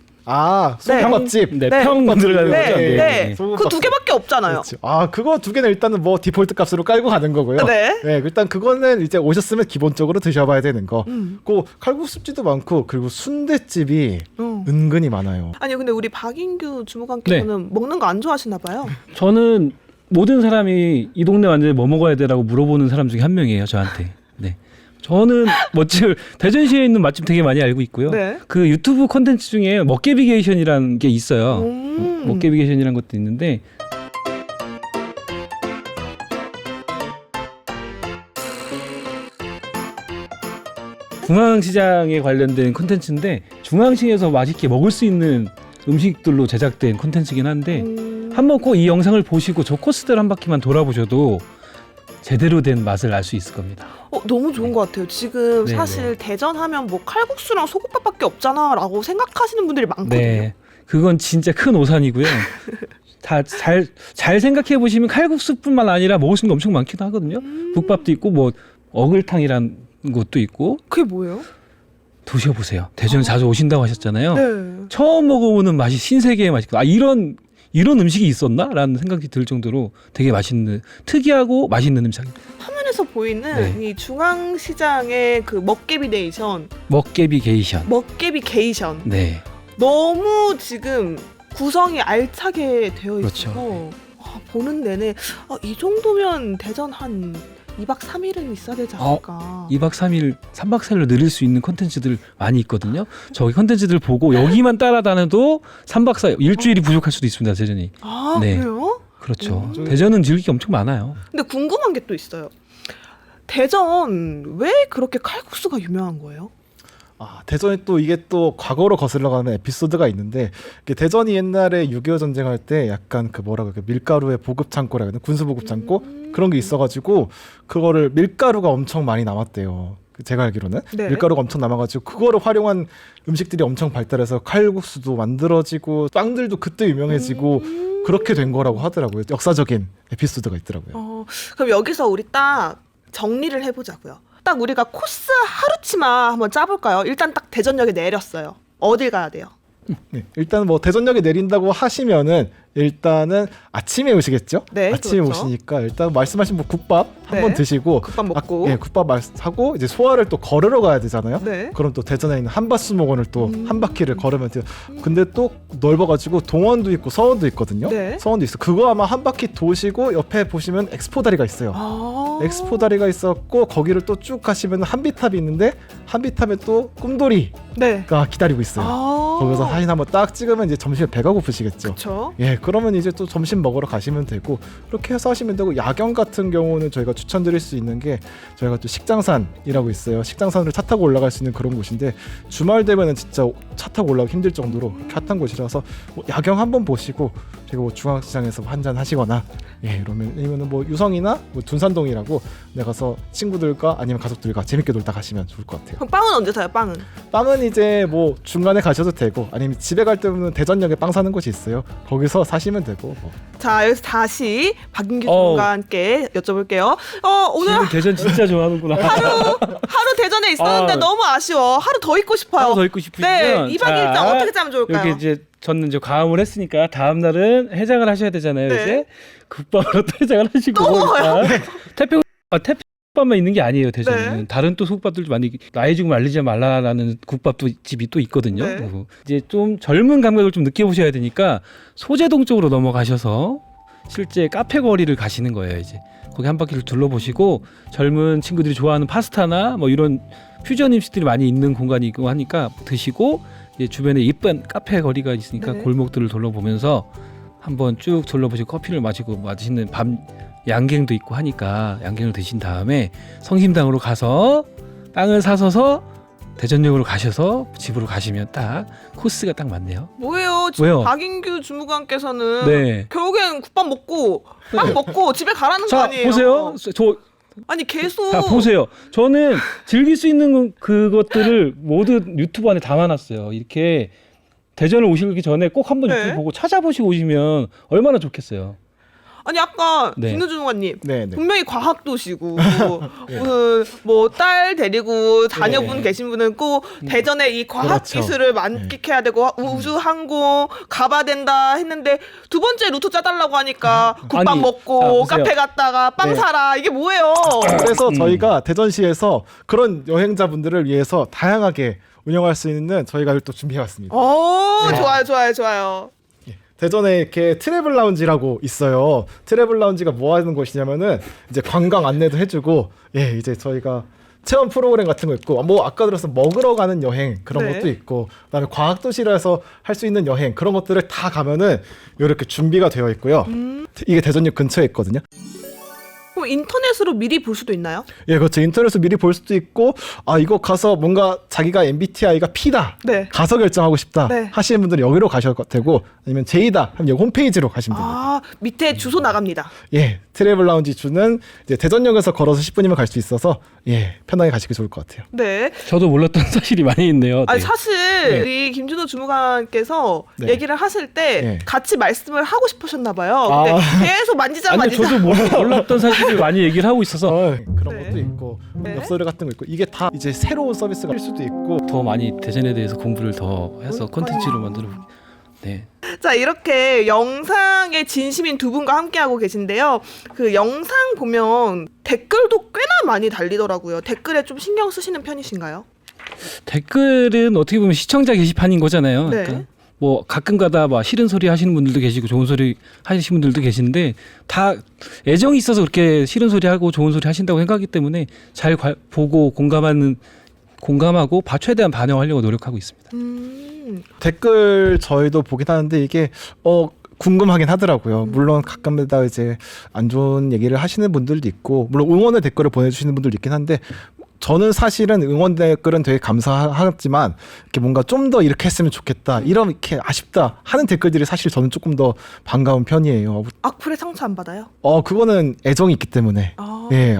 소금밥집. 네, 네. 평 들어가는 네, 거죠. 네. 소금밥집. 그 두 개밖에 없잖아요. 그렇죠. 그거 두 개는 일단은 뭐 디폴트 값으로 깔고 가는 거고요. 네. 일단 그거는 이제 오셨으면 기본적으로 드셔봐야 되는 거. 그 칼국수집도 많고 그리고 순댓집이 은근히 많아요. 아니 근데 우리 박인규 주무관께서는 먹는 거 안 좋아하시나 봐요. 저는 모든 사람이 이 동네 완전히 뭐 먹어야 되라고 물어보는 사람 중에 한 명이에요, 저한테. 네. 저는 멋질 대전시에 있는 맛집 되게 많이 알고 있고요. 네. 그 유튜브 콘텐츠 중에 먹개비게이션이라는 게 있어요. 음. 먹개비게이션이라는 것도 있는데 중앙시장에 관련된 콘텐츠인데 중앙시에서 맛있게 먹을 수 있는 음식들로 제작된 콘텐츠긴 한데 한번 꼭 이 영상을 보시고 저 코스들 한 바퀴만 돌아보셔도 제대로 된 맛을 알 수 있을 겁니다. 너무 좋은 것 같아요. 지금 네, 사실 대전 하면 뭐 칼국수랑 소국밥밖에 없잖아라고 생각하시는 분들이 많거든요. 네, 그건 진짜 큰 오산이고요. 다 잘 생각해 보시면 칼국수뿐만 아니라 먹을 수 있는 게 엄청 많기도 하거든요. 국밥도 있고 뭐 어글탕이란 것도 있고. 그게 뭐예요? 드셔보세요. 대전 자주 오신다고 하셨잖아요. 네. 처음 먹어보는 맛이 신세계의 맛이고 이런 음식이 있었나라는 생각이 들 정도로 되게 맛있는 특이하고 맛있는 음식입니다. 화면에서 보이는 네. 이 중앙시장의 그 먹개비네이션, 먹개비게이션. 먹개비게이션 네. 너무 지금 구성이 알차게 되어 그렇죠. 있어서 보는 내내 이 정도면 대전 한 2박 3일은 있어야 되지 않을까. 2박 3일, 3박 4일로 늘릴 수 있는 콘텐츠들 많이 있거든요. 저기 콘텐츠들 보고 여기만 따라다녀도 3박 4일, 일주일이 부족할 수도 있습니다, 대전이. 네. 그래요? 그렇죠. 대전은 즐길 게 엄청 많아요. 근데 궁금한 게 또 있어요. 대전 왜 그렇게 칼국수가 유명한 거예요? 대전에 또 이게 또 과거로 거슬러 가는 에피소드가 있는데 이게 대전이 옛날에 6.25 전쟁할 때 약간 그 뭐라고 밀가루의 보급 창고라 해야 되나 군수 보급 창고 그런 게 있어가지고 그거를 밀가루가 엄청 많이 남았대요. 제가 알기로는 네. 밀가루가 엄청 남아가지고 그거를 활용한 음식들이 엄청 발달해서 칼국수도 만들어지고 빵들도 그때 유명해지고 그렇게 된 거라고 하더라고요. 역사적인 에피소드가 있더라고요. 그럼 여기서 우리 딱 정리를 해보자고요. 딱 우리가 코스 하루치마 한번 짜볼까요? 일단 딱 대전역에 내렸어요. 어딜 가야 돼요? 네, 일단 뭐 대전역에 내린다고 하시면은 일단은 아침에 오시겠죠? 네, 아침에 그렇죠. 오시니까 일단 말씀하신 뭐 국밥 한번 네, 드시고 국밥 먹고. 국밥 하고 이제 소화를 또 걸으러 가야 되잖아요. 네. 그럼 또 대전에 있는 한밭수목원을 또 한 바퀴를 걸으면 돼요. 근데 또 넓어가지고 동원도 있고 서원도 있거든요. 네. 서원도 있어. 그거 아마 한 바퀴 도시고 옆에 보시면 엑스포 다리가 있어요. 엑스포 다리가 있었고 거기를 또 쭉 가시면 한비탑이 있는데 한비탑에 또 꿈돌이가 네. 기다리고 있어요. 거기서 사진 한번 딱 찍으면 이제 점심에 배가 고프시겠죠. 그렇죠. 예, 그러면 이제 또 점심 먹으러 가시면 되고 그렇게 해서 하시면 되고 야경 같은 경우는 저희가 추천드릴 수 있는 게 저희가 또 식장산이라고 있어요. 식장산으로 차 타고 올라갈 수 있는 그런 곳인데 주말 되면은 진짜 차 타고 올라가기 힘들 정도로 핫한 곳이라서 뭐 야경 한번 보시고 그리고 뭐 중앙시장에서 한잔 하시거나 이러면은 뭐 유성이나 뭐 둔산동이라고 내가서 친구들과 아니면 가족들과 재밌게 놀다 가시면 좋을 것 같아요. 그럼 빵은 언제 사요? 빵은? 빵은 이제 뭐 중간에 가셔도 되고 아니면 집에 갈 때는 대전역에 빵 사는 곳이 있어요. 거기서 사시면 되고 뭐. 자, 여기서 다시 박인규 전문가와 함께 여쭤볼게요. 오늘 지금 대전 진짜 좋아하는구나. 하루 대전에 있었는데 너무 아쉬워. 하루 더 있고 싶어요. 하나 더 있고 싶으시면 네, 2박 2일 일정 어떻게 짜면 좋을까요? 이렇게 이제 저는 이제 과음을 했으니까 다음 날은 해장을 하셔야 되잖아요. 네. 이제 국밥으로 또 해장을 하시고 또 먹어요? 태평국밥만 있는 게 아니에요. 대전은 네. 다른 또 국밥들도 많이 나이 죽음 알리지 말라라는 국밥도 집이 또 있거든요. 네. 그리고 이제 좀 젊은 감각을 좀 느껴보셔야 되니까 소재동 쪽으로 넘어가셔서 실제 카페 거리를 가시는 거예요. 이제 거기 한 바퀴를 둘러보시고 젊은 친구들이 좋아하는 파스타나 뭐 이런 퓨전 음식들이 많이 있는 공간이 있고 하니까 드시고 이제 주변에 이쁜 카페 거리가 있으니까 네. 골목들을 둘러보면서 한번 쭉 둘러보시고 커피를 마시고 맛있는 밤 양갱도 있고 하니까 양갱을 드신 다음에 성심당으로 가서 빵을 사서서 대전역으로 가셔서 집으로 가시면 딱 코스가 딱 맞네요. 뭐예요? 지금 왜요? 박인규 주무관께서는 네. 결국엔 국밥 먹고 빵 먹고 집에 가라는 거 자 아니에요? 보세요. 저 아니 계속 자 보세요. 저는 즐길 수 있는 그것들을 모두 유튜브 안에 담아놨어요. 이렇게 대전을 오시기 전에 꼭 한번 네. 유튜브 보고 찾아보시고 오시면 얼마나 좋겠어요. 아니 아까 네. 김누준호님 네, 네. 분명히 과학도시고 네. 뭐 딸 데리고 자녀분 네. 계신 분은 꼭 대전에 이 과학 그렇죠. 기술을 만끽해야 되고 우주 항공 가봐야 된다 했는데 두 번째 루트 짜달라고 하니까 국밥 아니, 먹고 자, 보세요. 카페 갔다가 빵 네. 사라 이게 뭐예요? 그래서 저희가 대전시에서 그런 여행자분들을 위해서 다양하게 운영할 수 있는 저희가 또 준비해왔습니다. 오 좋아요. 대전에 이렇게 트래블 라운지라고 있어요. 트래블 라운지가 뭐 하는 곳이냐면은 이제 관광 안내도 해주고, 예, 이제 저희가 체험 프로그램 같은 거 있고, 뭐 아까 들어서 먹으러 가는 여행 그런 네. 것도 있고, 그다음에 과학 도시라서 할 수 있는 여행 그런 것들을 다 가면은 이렇게 준비가 되어 있고요. 이게 대전역 근처에 있거든요. 그럼 인터넷으로 미리 볼 수도 있나요? 예, 그렇죠. 인터넷에서 미리 볼 수도 있고, 아 이거 가서 뭔가 자기가 MBTI가 P다, 네. 가서 결정하고 싶다 네. 하시는 분들은 여기로 가셔도 되고, 아니면 J다 하면 여기 홈페이지로 가시면 됩니다. 아 밑에 주소 나갑니다. 예, 트래블 라운지 주는 이제 대전역에서 걸어서 10분이면 갈 수 있어서 예, 편하게 가시기 좋을 것 같아요. 네. 저도 몰랐던 사실이 많이 있네요. 아니 네. 사실 네. 우리 김준호 주무관께서 네. 얘기를 하실 때 네. 같이 말씀을 하고 싶으셨나 봐요. 근데 아. 계속 만지자 아니요, 만지자. 저도 몰랐던 사실을 많이 얘기를 하고 있어서 그런 네. 것도 있고 네. 엽서류 같은 거 있고 이게 다 이제 새로운 서비스가 될 수도 있고 더 많이 대전에 대해서 공부를 더 해서 콘텐츠로 만들어. 네. 자 이렇게 영상에 진심인 두 분과 함께하고 계신데요. 그 영상 보면 댓글도 꽤나 많이 달리더라고요. 댓글에 좀 신경 쓰시는 편이신가요? 댓글은 어떻게 보면 시청자 게시판인 거잖아요. 네. 그러니까 뭐 가끔가다 막 싫은 소리 하시는 분들도 계시고 좋은 소리 하시는 분들도 계신데 다 애정이 있어서 그렇게 싫은 소리 하고 좋은 소리 하신다고 생각하기 때문에 잘 보고 공감하고 최대한 반영하려고 노력하고 있습니다. 댓글 저희도 보긴 하는데 이게 궁금하긴 하더라고요. 물론 가끔가다 이제 안 좋은 얘기를 하시는 분들도 있고 물론 응원의 댓글을 보내주시는 분들도 있긴 한데 저는 사실은 응원 댓글은 되게 감사하지만 이렇게 뭔가 좀 더 이렇게 했으면 좋겠다 이렇게 아쉽다 하는 댓글들이 사실 저는 조금 더 반가운 편이에요. 악플에 상처 안 받아요? 그거는 애정이 있기 때문에 아. 예,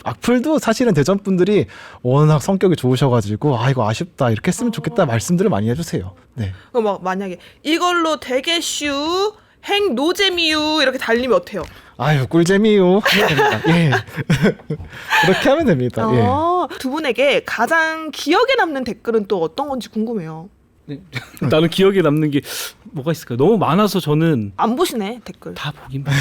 악플도 사실은 대전 분들이 워낙 성격이 좋으셔가지고 이거 아쉽다 이렇게 했으면 좋겠다 말씀들을 많이 해주세요. 네. 그럼 막 만약에 이걸로 되게 슈 행 노잼이유 이렇게 달리면 어때요? 아유 꿀잼이요 하면 됩니다. 예. 그렇게 하면 됩니다. 예. 두 분에게 가장 기억에 남는 댓글은 또 어떤 건지 궁금해요. 나는 기억에 남는 게 뭐가 있을까요? 너무 많아서 저는 안 보시네 댓글. 다 보긴 봐요.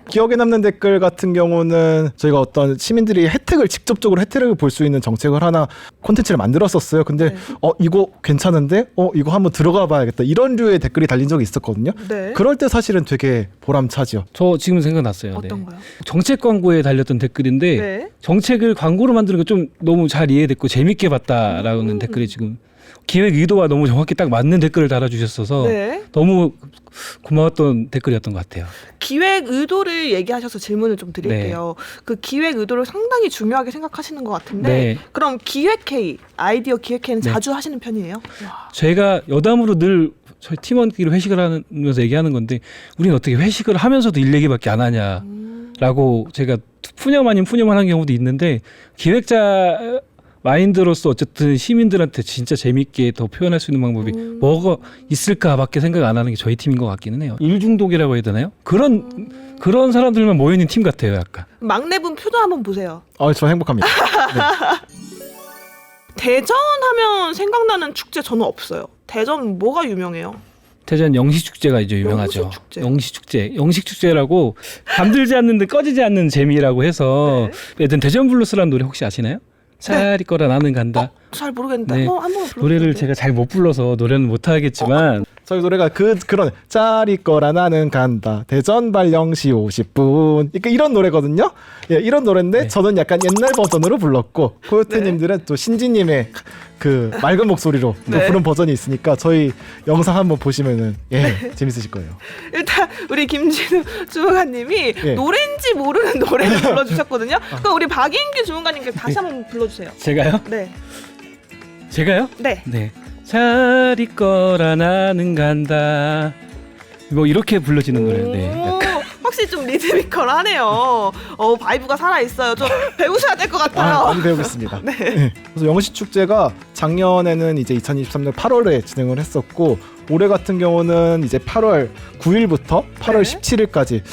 기억에 남는 댓글 같은 경우는 저희가 어떤 시민들이 직접적으로 혜택을 볼 수 있는 정책을 하나 콘텐츠를 만들었었어요. 근데 네. 이거 괜찮은데? 이거 한번 들어가 봐야겠다. 이런 류의 댓글이 달린 적이 있었거든요. 네. 그럴 때 사실은 되게 보람차죠. 저 지금 생각났어요. 어떤 네. 거요? 정책 광고에 달렸던 댓글인데 네. 정책을 광고로 만드는 거 좀 너무 잘 이해됐고 재밌게 봤다라는 댓글이 지금 기획 의도와 너무 정확히 딱 맞는 댓글을 달아주셨어서 네. 너무 고마웠던 댓글이었던 것 같아요. 기획 의도를 얘기하셔서 질문을 좀 드릴게요. 그 기획 의도를 상당히 중요하게 생각하시는 것 같은데 네. 그럼 기획회의, 아이디어 기획회의는 네. 자주 하시는 편이에요? 와. 제가 여담으로 늘 저희 팀원끼리 회식을 하면서 얘기하는 건데 우리는 어떻게 회식을 하면서도 일 얘기밖에 안 하냐라고 제가 푸념 아닌 푸념을 하는 경우도 있는데 기획자 마인드로서 어쨌든 시민들한테 진짜 재밌게 더 표현할 수 있는 방법이 뭐가 있을까밖에 생각 안 하는 게 저희 팀인 것 같기는 해요. 일 중독이라고 해야 되나요? 그런 사람들만 모여 있는 팀 같아요, 약간. 막내분 표정 한번 보세요. 저 행복합니다. 대전 하면 생각나는 축제 저는 없어요. 대전 뭐가 유명해요? 대전 영시축제가 이제 유명하죠. 영시축제라고 잠들지 않는데 꺼지지 않는 재미라고 해서 예전 대전 블루스라는 노래 혹시 아시나요? 차리 거라 나는 간다. 잘 모르겠는데 네. 한번 불러주세요. 노래를 제가 잘 못 불러서 노래는 못 하겠지만 저희 노래가 그런 짜리 거라 나는 간다 대전 발령시 50분 그러니까 이런 노래거든요. 예, 이런 노래인데 네. 저는 약간 옛날 버전으로 불렀고 코요태님들은 또 신지님의 그 맑은 목소리로 또 네. 부른 버전이 있으니까 저희 영상 한번 보시면은 재밌으실 거예요. 일단 우리 김진우 주무관님이 예. 노래인지 모르는 노래를 불러주셨거든요. 그럼 우리 박인규 주무관님께 다시 한번 불러주세요. 제가요? 네, 제가요? 네. 네. 자리 거라 나는 간다. 뭐 이렇게 불러지는 노래인데. 네. 확실히 좀 리드미컬하네요. 바이브가 살아 있어요. 좀 배우셔야 될 것 같아요. 많이 배우겠습니다. 네. 그래서 영시 축제가 작년에는 이제 2023년 8월에 진행을 했었고 올해 같은 경우는 이제 8월 9일부터 8월 네. 17일까지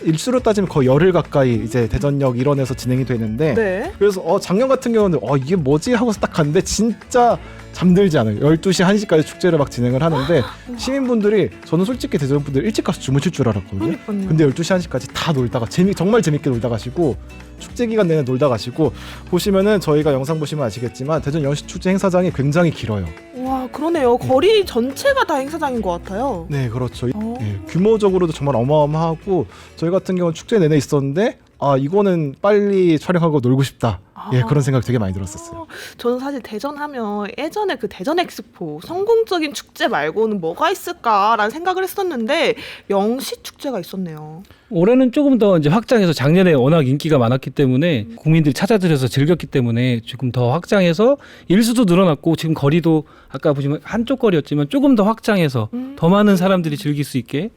일수로 따지면 거의 열흘 가까이 이제 대전역 일원에서 진행이 되는데 네. 그래서 작년 같은 경우는 이게 뭐지 하고서 딱 갔는데 진짜 잠들지 않아요. 12시 1시까지 축제를 막 진행을 하는데 시민분들이 저는 솔직히 대전 분들 일찍 가서 주무실 줄 알았거든요. 그러니까요. 근데 12시 1시까지 다 놀다가 정말 재밌게 놀다 가시고 축제 기간 내내 놀다 가시고 보시면은 저희가 영상 보시면 아시겠지만 대전 영시축제 행사장이 굉장히 길어요. 와, 그러네요. 거리 전체가 다 행사장인 것 같아요. 네, 그렇죠. 어. 규모적으로도 정말 어마어마하고 저희 같은 경우는 축제 내내 있었는데 이거는 빨리 촬영하고 놀고 싶다. 그런 생각 되게 많이 들었었어요. 저는 사실 대전 하면 예전에 그 대전 엑스포 성공적인 축제 말고는 뭐가 있을까라는 생각을 했었는데 영시 축제가 있었네요. 올해는 조금 더 이제 확장해서 작년에 워낙 인기가 많았기 때문에 국민들이 찾아들여서 즐겼기 때문에 조금 더 확장해서 일수도 늘어났고 지금 거리도 아까 보시면 한쪽 거리였지만 조금 더 확장해서 더 많은 사람들이 즐길 수 있게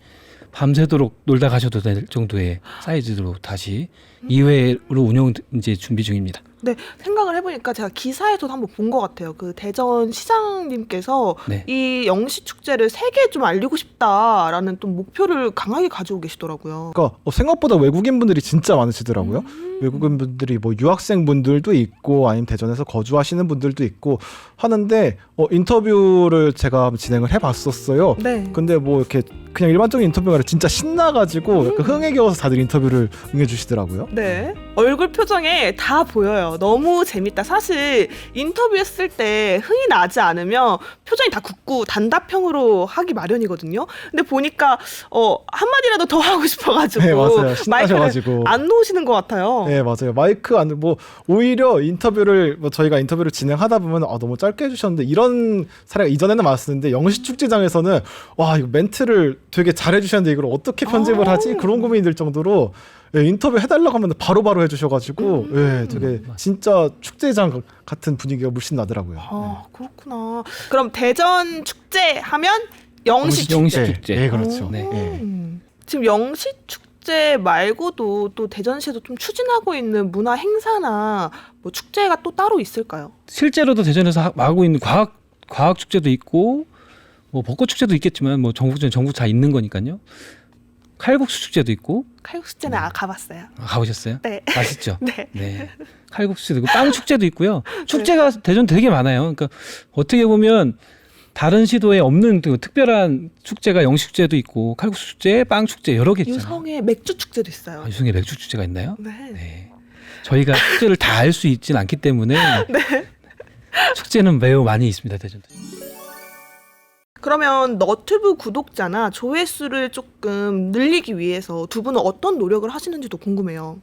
밤새도록 놀다 가셔도 될 정도의 사이즈로 다시 2회로 운영 이제 준비 중입니다. 네, 생각을 해보니까 제가 기사에서도 한번 본 것 같아요. 그 대전 시장님께서 네. 이 영시 축제를 세계에 좀 알리고 싶다라는 또 목표를 강하게 가지고 계시더라고요. 그러니까 생각보다 외국인 분들이 진짜 많으시더라고요. 외국인 분들이 뭐 유학생 분들도 있고 아니면 대전에서 거주하시는 분들도 있고 하는데 인터뷰를 제가 진행을 해봤었어요. 네. 근데 뭐 이렇게 그냥 일반적인 인터뷰가 아니라 진짜 신나가지고 약간 흥에 겨워서 다들 인터뷰를 응해주시더라고요. 네. 얼굴 표정에 다 보여요. 너무 재밌다. 사실 인터뷰했을 때 흥이 나지 않으면 표정이 다 굳고 단답형으로 하기 마련이거든요. 근데 보니까 한마디라도 더 하고 싶어가지고 네, 맞아요. 신나셔가지고. 마이크를 안 놓으시는 것 같아요. 네, 맞아요. 마이크 안 뭐 오히려 인터뷰를 저희가 인터뷰를 진행하다 보면 너무 짧게 해주셨는데 이런 사례가 이전에는 많았었는데 영시 축제장에서는 와 이거 멘트를 되게 잘해주셨는데 이걸 어떻게 편집을 하지? 그런 고민이 들 정도로 인터뷰 해달라고 하면 바로바로 해주셔가지고 되게 진짜 축제장 같은 분위기가 물씬 나더라고요. 아, 그렇구나. 그럼 대전 축제 하면 영시 축제. 영시 축제. 네, 그렇죠. 네. 지금 영시 축제 말고도 또 대전시에서 좀 추진하고 있는 문화 행사나 뭐 축제가 또 따로 있을까요? 실제로도 대전에서 하고 있는 과학 축제도 있고 뭐 벚꽃 축제도 있겠지만 뭐 전국 다 있는 거니까요. 칼국수 축제도 있고. 칼국수 축제는 가봤어요. 가보셨어요? 네. 맛있죠? 네. 네. 칼국수도 있고 빵 축제도 있고요. 축제가 대전 되게 많아요. 그러니까 어떻게 보면 다른 시도에 없는 특별한 축제가 영시 축제도 있고 칼국수 축제, 빵 축제 여러 개 있잖아요. 유성의 맥주 축제도 있어요. 유성에 맥주 축제가 있나요? 네. 네. 저희가 축제를 다 알 수 있진 않기 때문에 축제는 매우 많이 있습니다. 대전. 그러면 너튜브 구독자나 조회수를 조금 늘리기 위해서 두 분은 어떤 노력을 하시는지도 궁금해요.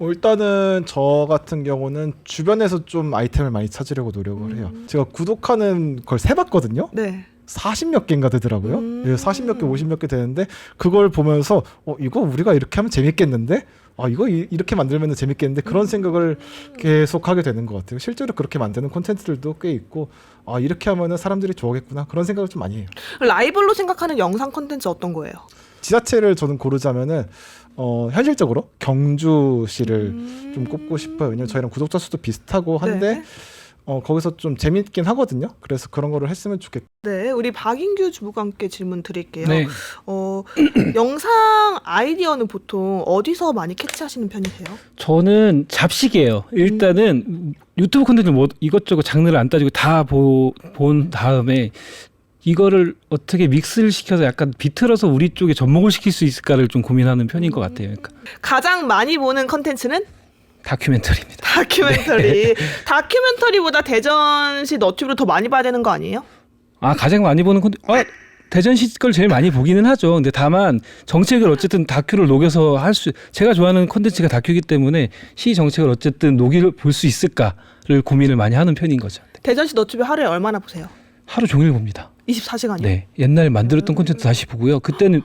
일단은 저 같은 경우는 주변에서 좀 아이템을 많이 찾으려고 노력을 해요. 제가 구독하는 걸 세봤거든요. 네. 40몇 개인가 되더라고요. 40몇 개, 50몇 개 되는데 그걸 보면서 이거 우리가 이렇게 하면 재밌겠는데? 이거 이렇게 만들면 재밌겠는데? 그런 생각을 계속 하게 되는 것 같아요. 실제로 그렇게 만드는 콘텐츠들도 꽤 있고 이렇게 하면은 사람들이 좋아하겠구나 그런 생각을 좀 많이 해요. 라이벌로 생각하는 영상 콘텐츠 어떤 거예요? 지자체를 저는 고르자면은 현실적으로 경주시를 좀 꼽고 싶어요. 왜냐면 저희랑 구독자 수도 비슷하고 한데 네. 거기서 좀 재밌긴 하거든요. 그래서 그런 거를 했으면 좋겠고. 네, 우리 박인규 주무관께 질문 드릴게요. 네. 영상 아이디어는 보통 어디서 많이 캐치하시는 편이세요? 저는 잡식이에요. 일단은 유튜브 콘텐츠 뭐 이것저것 장르를 안 따지고 다 본 다음에 이거를 어떻게 믹스를 시켜서 약간 비틀어서 우리 쪽에 접목을 시킬 수 있을까를 좀 고민하는 편인 것 같아요. 그러니까 가장 많이 보는 컨텐츠는? 다큐멘터리입니다. 다큐멘터리. 다큐멘터리보다 대전시 너튜브를 더 많이 봐야 되는 거 아니에요? 가장 많이 보는 대전시 걸 제일 많이 보기는 하죠. 근데 다만 정책을 어쨌든 다큐를 녹여서 제가 좋아하는 콘텐츠가 다큐이기 때문에 시 정책을 어쨌든 볼 수 있을까를 고민을 많이 하는 편인 거죠. 대전시 너튜브 하루에 얼마나 보세요? 하루 종일 봅니다. 24시간이요? 네, 옛날 만들었던 콘텐츠 다시 보고요. 그때는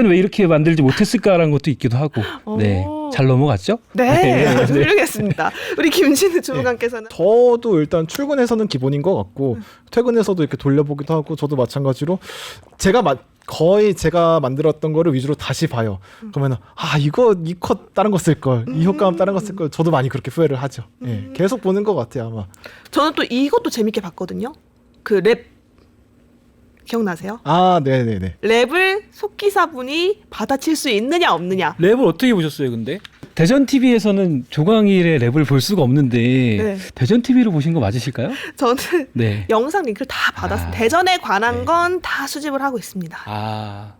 왜 이렇게 만들지 못했을까라는 것도 있기도 하고, 네, 잘 넘어갔죠? 네, 아주 훌륭했습니다. 우리 김진우 주무관께서는 저도 일단 출근해서는 기본인 것 같고 퇴근해서도 이렇게 돌려보기도 하고 저도 마찬가지로 거의 제가 만들었던 거를 위주로 다시 봐요. 그러면 이거 이 컷 다른 거 쓸 걸, 이 효과음 다른 거 쓸 걸. 저도 많이 그렇게 후회를 하죠. 계속 보는 것 같아요 아마. 저는 또 이것도 재밌게 봤거든요. 그 랩 기억나세요? 아, 네네네. 랩을 속기사분이 받아칠 수 있느냐 없느냐. 랩을 어떻게 보셨어요, 근데? 대전 TV에서는 조광일의 랩을 볼 수가 없는데 네. 대전 TV로 보신 거 맞으실까요? 저는 네. 영상 링크를 다 받았어요. 아. 대전에 관한 네. 건 다 수집을 하고 있습니다. 아,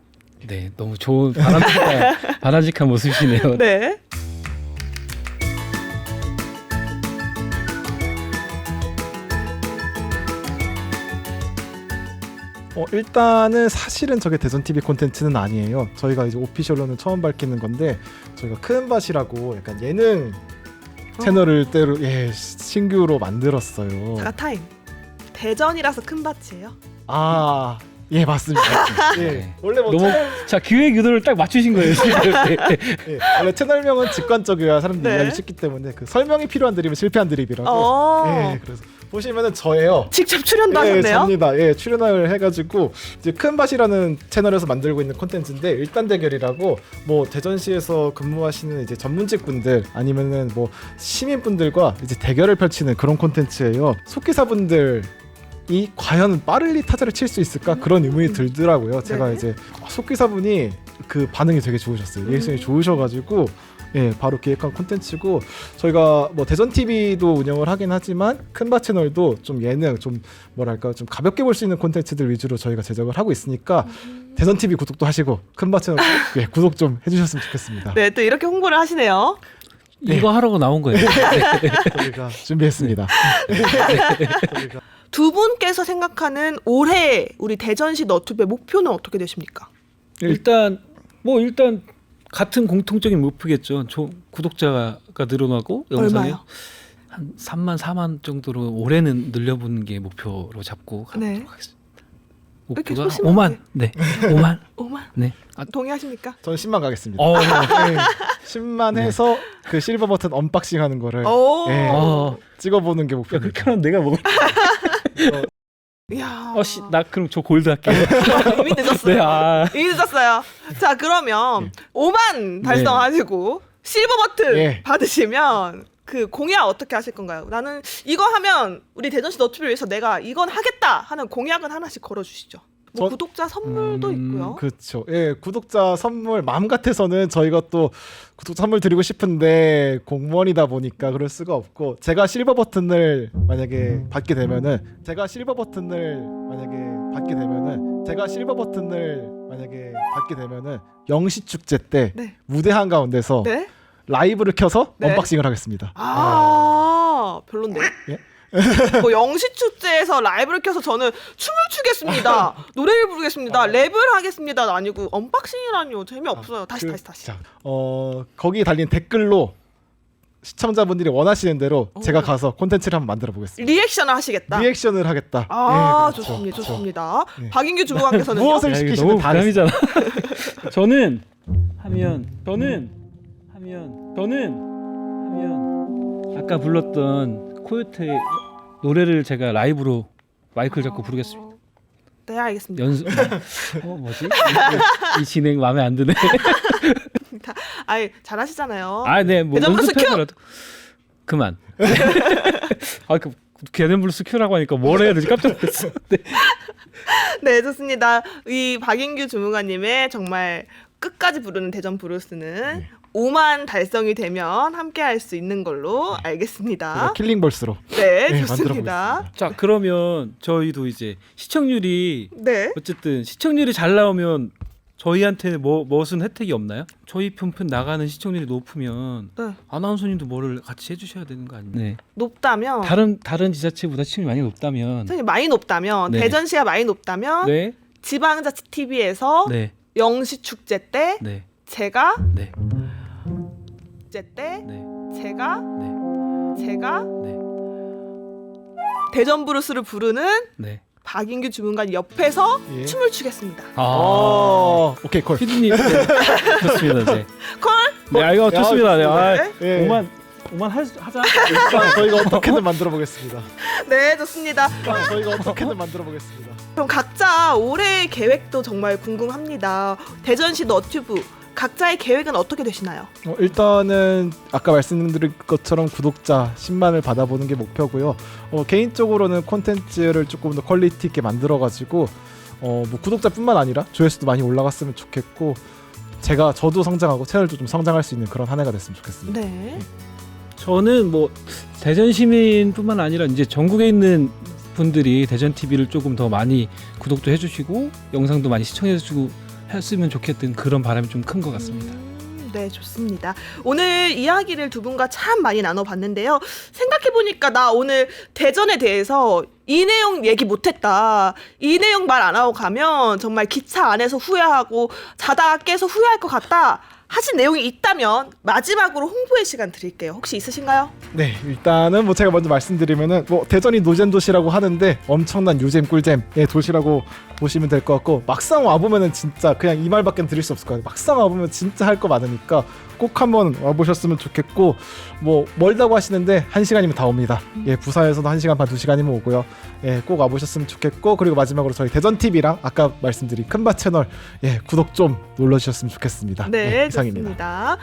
네, 너무 좋은 바람직한 모습이시네요. 네. 일단은 사실은 저게 대전 TV 콘텐츠는 아니에요. 저희가 이제 오피셜로는 처음 밝히는 건데 저희가 큰밭이라고 약간 예능 채널을 때로 신규로 만들었어요. 자가 타임. 대전이라서 큰 밭이에요. 아, 예, 맞습니다. 예. 네. 원래 뭐 너무 자 기획 의도를 딱 맞추신 거예요. 지금. 예, 원래 채널명은 직관적이어야 사람들이 네. 이해하기 쉽기 때문에 그 설명이 필요한 드립은 실패한 드립이라고. 어. 예, 그래서 보시면은 저예요. 직접 출연도 예, 하셨네요. 접니다. 예, 출연을 해가지고 이제 큰밭이라는 채널에서 만들고 있는 콘텐츠인데 일단 대결이라고 뭐 대전시에서 근무하시는 이제 전문직 분들 아니면은 뭐 시민분들과 이제 대결을 펼치는 그런 콘텐츠예요. 속기사분들 이 과연 빠르리 타자를 칠 수 있을까 그런 의문이 들더라고요. 제가 네. 이제 속기사분이 그 반응이 되게 좋으셨어요. 리액션이 좋으셔가지고 예, 바로 기획한 콘텐츠고 저희가 뭐 대전 TV도 운영을 하긴 하지만 큰바 채널도 좀 예능 좀 뭐랄까 좀 가볍게 볼 수 있는 콘텐츠들 위주로 저희가 제작을 하고 있으니까 대전 TV 구독도 하시고 큰바 채널 예, 구독 좀 해주셨으면 좋겠습니다. 네, 또 이렇게 홍보를 하시네요. 이거 하라고 나온 거예요. 저희가 준비했습니다. 저희가 두 분께서 생각하는 올해 우리 대전시 너튜브의 목표는 어떻게 되십니까? 일단 같은 공통적인 목표겠죠. 구독자가 늘어나고 영상에 얼마요? 한 3만 4만 정도로 올해는 늘려보는 게 목표로 잡고 가도록 네. 하겠습니다. 이렇게 목표가 소심하게. 5만. 네. 5만. 5만. 네. 아, 전 동의하십니까? 10만 가겠습니다. 어. 네, 10만 해서 그 실버 버튼 언박싱 하는 거를 오. 예, 어. 찍어보는 게 야, 목표입니다. 그렇게 하면 내가 먹을. 이야. 나 그럼 저 골드 할게요. 이미 늦었어요. 네. 아. 이미 늦었어요. 자, 그러면 5만 달성하시고 실버 버튼 예. 받으시면 그 공약 어떻게 하실 건가요? 나는 이거 하면 우리 대전시 너튜브를 위해서 내가 이건 하겠다 하는 공약은 하나씩 걸어주시죠. 뭐 구독자 선물도 있고요. 그렇죠. 예, 구독자 선물 마음 같아서는 저희가 또 구독자 선물 드리고 싶은데 공무원이다 보니까 그럴 수가 없고 제가 실버 버튼을 만약에 받게 되면은 영시 축제 때 네. 무대 한 가운데서 네. 라이브를 켜서 네. 언박싱을 하겠습니다. 아, 별론데. 예? 뭐 영시 축제에서 라이브를 켜서 저는 춤을 추겠습니다. 노래를 부르겠습니다. 랩을 하겠습니다. 아니고 언박싱이라니요. 재미없어요. 다시. 자, 거기 달린 댓글로 시청자분들이 원하시는 대로 제가 가서 콘텐츠를 한번 만들어 보겠습니다. 리액션을 하시겠다. 리액션을 하겠다. 아, 예, 그렇죠. 좋습니다. 그렇죠. 좋습니다. 예. 박인규 주무관께서는 무엇을 야, 이거 시키시든 너무 다 부담이잖아. 저는 아까 불렀던 코요테 노래를 제가 라이브로 마이크를 잡고 부르겠습니다. 네, 알겠습니다. 연습. 뭐지? 이 진행 마음에 안 드네. 아이, 잘하시잖아요. 아, 네, 뭐 대전 블루스 연습해서라도 그만. 그 개든 블루스 큐라고 하니까 뭘 해야 되지 깜짝 놀랐어. 네. 네, 좋습니다. 이 박인규 주무관님의 정말 끝까지 부르는 대전 브루스는 5만 달성이 되면 함께 할 수 있는 걸로 알겠습니다. 킬링벌스로 네, 네, 좋습니다. 만들어 자, 그러면 저희도 이제 시청률이 네. 어쨌든 시청률이 잘 나오면 저희한테 무슨 혜택이 없나요? 저희 편편 나가는 시청률이 높으면 네. 아나운서님도 뭐를 같이 해주셔야 되는 거 아닙니까? 네. 높다면 다른 지자체보다 시청률이 많이 높다면 선생님 많이 높다면 네. 대전시가 많이 높다면 네, 지방자치 TV에서 네, 영시 축제 때 네, 제가 네, 축제 때 네, 제가 네, 네, 대전 브루스를 부르는 네. 박인규 주무관 옆에서 예. 춤을 추겠습니다. 오케이 콜. 피디님, 네, 좋습니다. 네. 콜? 네, 이거 좋습니다. 네, 아, 예. 5만 하자. 일단 저희가 어떻게든 만들어 보겠습니다. 네, 좋습니다. 저희가 어떻게든 만들어 보겠습니다. 그럼 각자 올해 계획도 정말 궁금합니다. 대전시 너튜브 각자의 계획은 어떻게 되시나요? 일단은 아까 말씀드린 것처럼 구독자 10만을 받아보는 게 목표고요. 개인적으로는 콘텐츠를 조금 더 퀄리티 있게 만들어가지고 뭐 구독자뿐만 아니라 조회수도 많이 올라갔으면 좋겠고 저도 성장하고 채널도 좀 성장할 수 있는 그런 한 해가 됐으면 좋겠습니다. 네. 저는 뭐 대전 시민뿐만 아니라 이제 전국에 있는 분들이 대전 TV를 조금 더 많이 구독도 해주시고 영상도 많이 시청해주고 했으면 좋겠던 그런 바람이 좀 큰 것 같습니다. 네, 좋습니다. 오늘 이야기를 두 분과 참 많이 나눠봤는데요. 생각해보니까 나 오늘 대전에 대해서 이 내용 얘기 못했다. 이 내용 말 안 하고 가면 정말 기차 안에서 후회하고 자다가 깨서 후회할 것 같다 하신 내용이 있다면 마지막으로 홍보의 시간 드릴게요. 혹시 있으신가요? 네, 일단은 뭐 제가 먼저 말씀드리면은 뭐 대전이 노잼 도시라고 하는데 엄청난 요잼 꿀잼의 도시라고 보시면 될 것 같고 막상 와보면은 진짜 그냥 이 말밖에 드릴 수 없을 것 같아요. 막상 와보면 진짜 할 거 많으니까 꼭 한번 와보셨으면 좋겠고 뭐 멀다고 하시는데 1시간이면 다 옵니다. 예, 부산에서도 1시간 반 2시간이면 오고요. 예, 꼭 와보셨으면 좋겠고 그리고 마지막으로 저희 대전 TV랑 아까 말씀드린 큰바 채널 구독 좀 눌러주셨으면 좋겠습니다. 네, 이상입니다.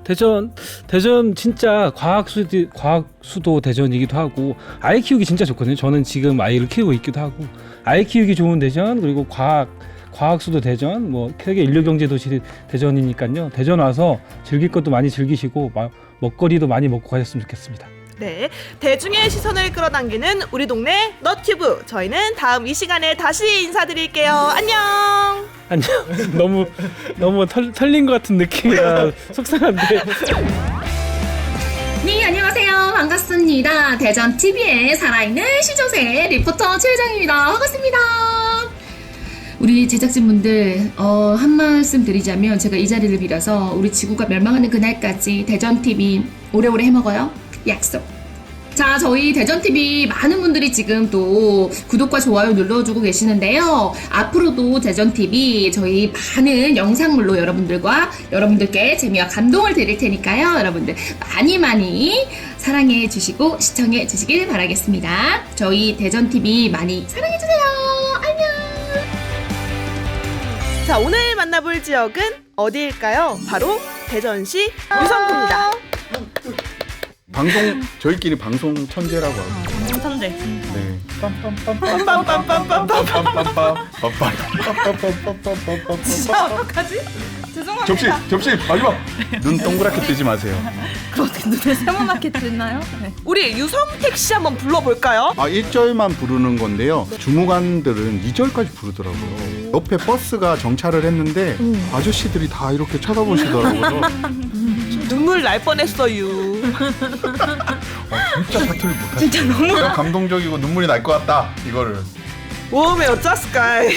좋습니다. 대전 진짜 과학수도 대전이기도 하고 아이 키우기 진짜 좋거든요. 저는 지금 아이를 키우고 있기도 하고 아이 키우기 좋은 대전 그리고 과학수도 대전 뭐 세계 인류 경제 도시 대전이니까요. 대전 와서 즐길 것도 많이 즐기시고 먹거리도 많이 먹고 가셨으면 좋겠습니다. 네, 대중의 시선을 끌어당기는 우리 동네 너튜브. 저희는 다음 이 시간에 다시 인사드릴게요. 안녕. 안녕. 너무 털린 것 같은 느낌이라 속상한데. 네, 안녕하세요. 반갑습니다. 대전 TV의 살아있는 시조새 리포터 최혜정입니다. 반갑습니다. 우리 제작진분들 한 말씀 드리자면 제가 이 자리를 빌어서 우리 지구가 멸망하는 그날까지 대전 TV 오래오래 해먹어요. 약속. 자, 저희 대전TV 많은 분들이 지금 또 구독과 좋아요 눌러주고 계시는데요. 앞으로도 대전TV 저희 많은 영상물로 여러분들께 재미와 감동을 드릴 테니까요. 여러분들 많이 사랑해 주시고 시청해 주시길 바라겠습니다. 저희 대전TV 많이 사랑해 주세요. 안녕. 자, 오늘 만나볼 지역은 어디일까요? 바로 대전시 유성구입니다. 저희끼리 방송 천재라고 하고. 천재. 네. 진짜 어떡하지? 죄송합니다. 접시 마지막. 눈 동그랗게 뜨지 마세요. 어떻게 눈에 세모나게 뜨나요? 네. 우리 유성택 씨 한번 불러볼까요? 1절만 부르는 건데요. 주무관들은 2절까지 부르더라고요. 옆에 버스가 정차를 했는데 아저씨들이 다 이렇게 쳐다보시더라고요. 눈물 날 뻔했어요. 진짜 사투리 못하시네. 진짜 너무 감동적이고 눈물이 날 것 같다. 이거를. 웜의 어쩌스까이.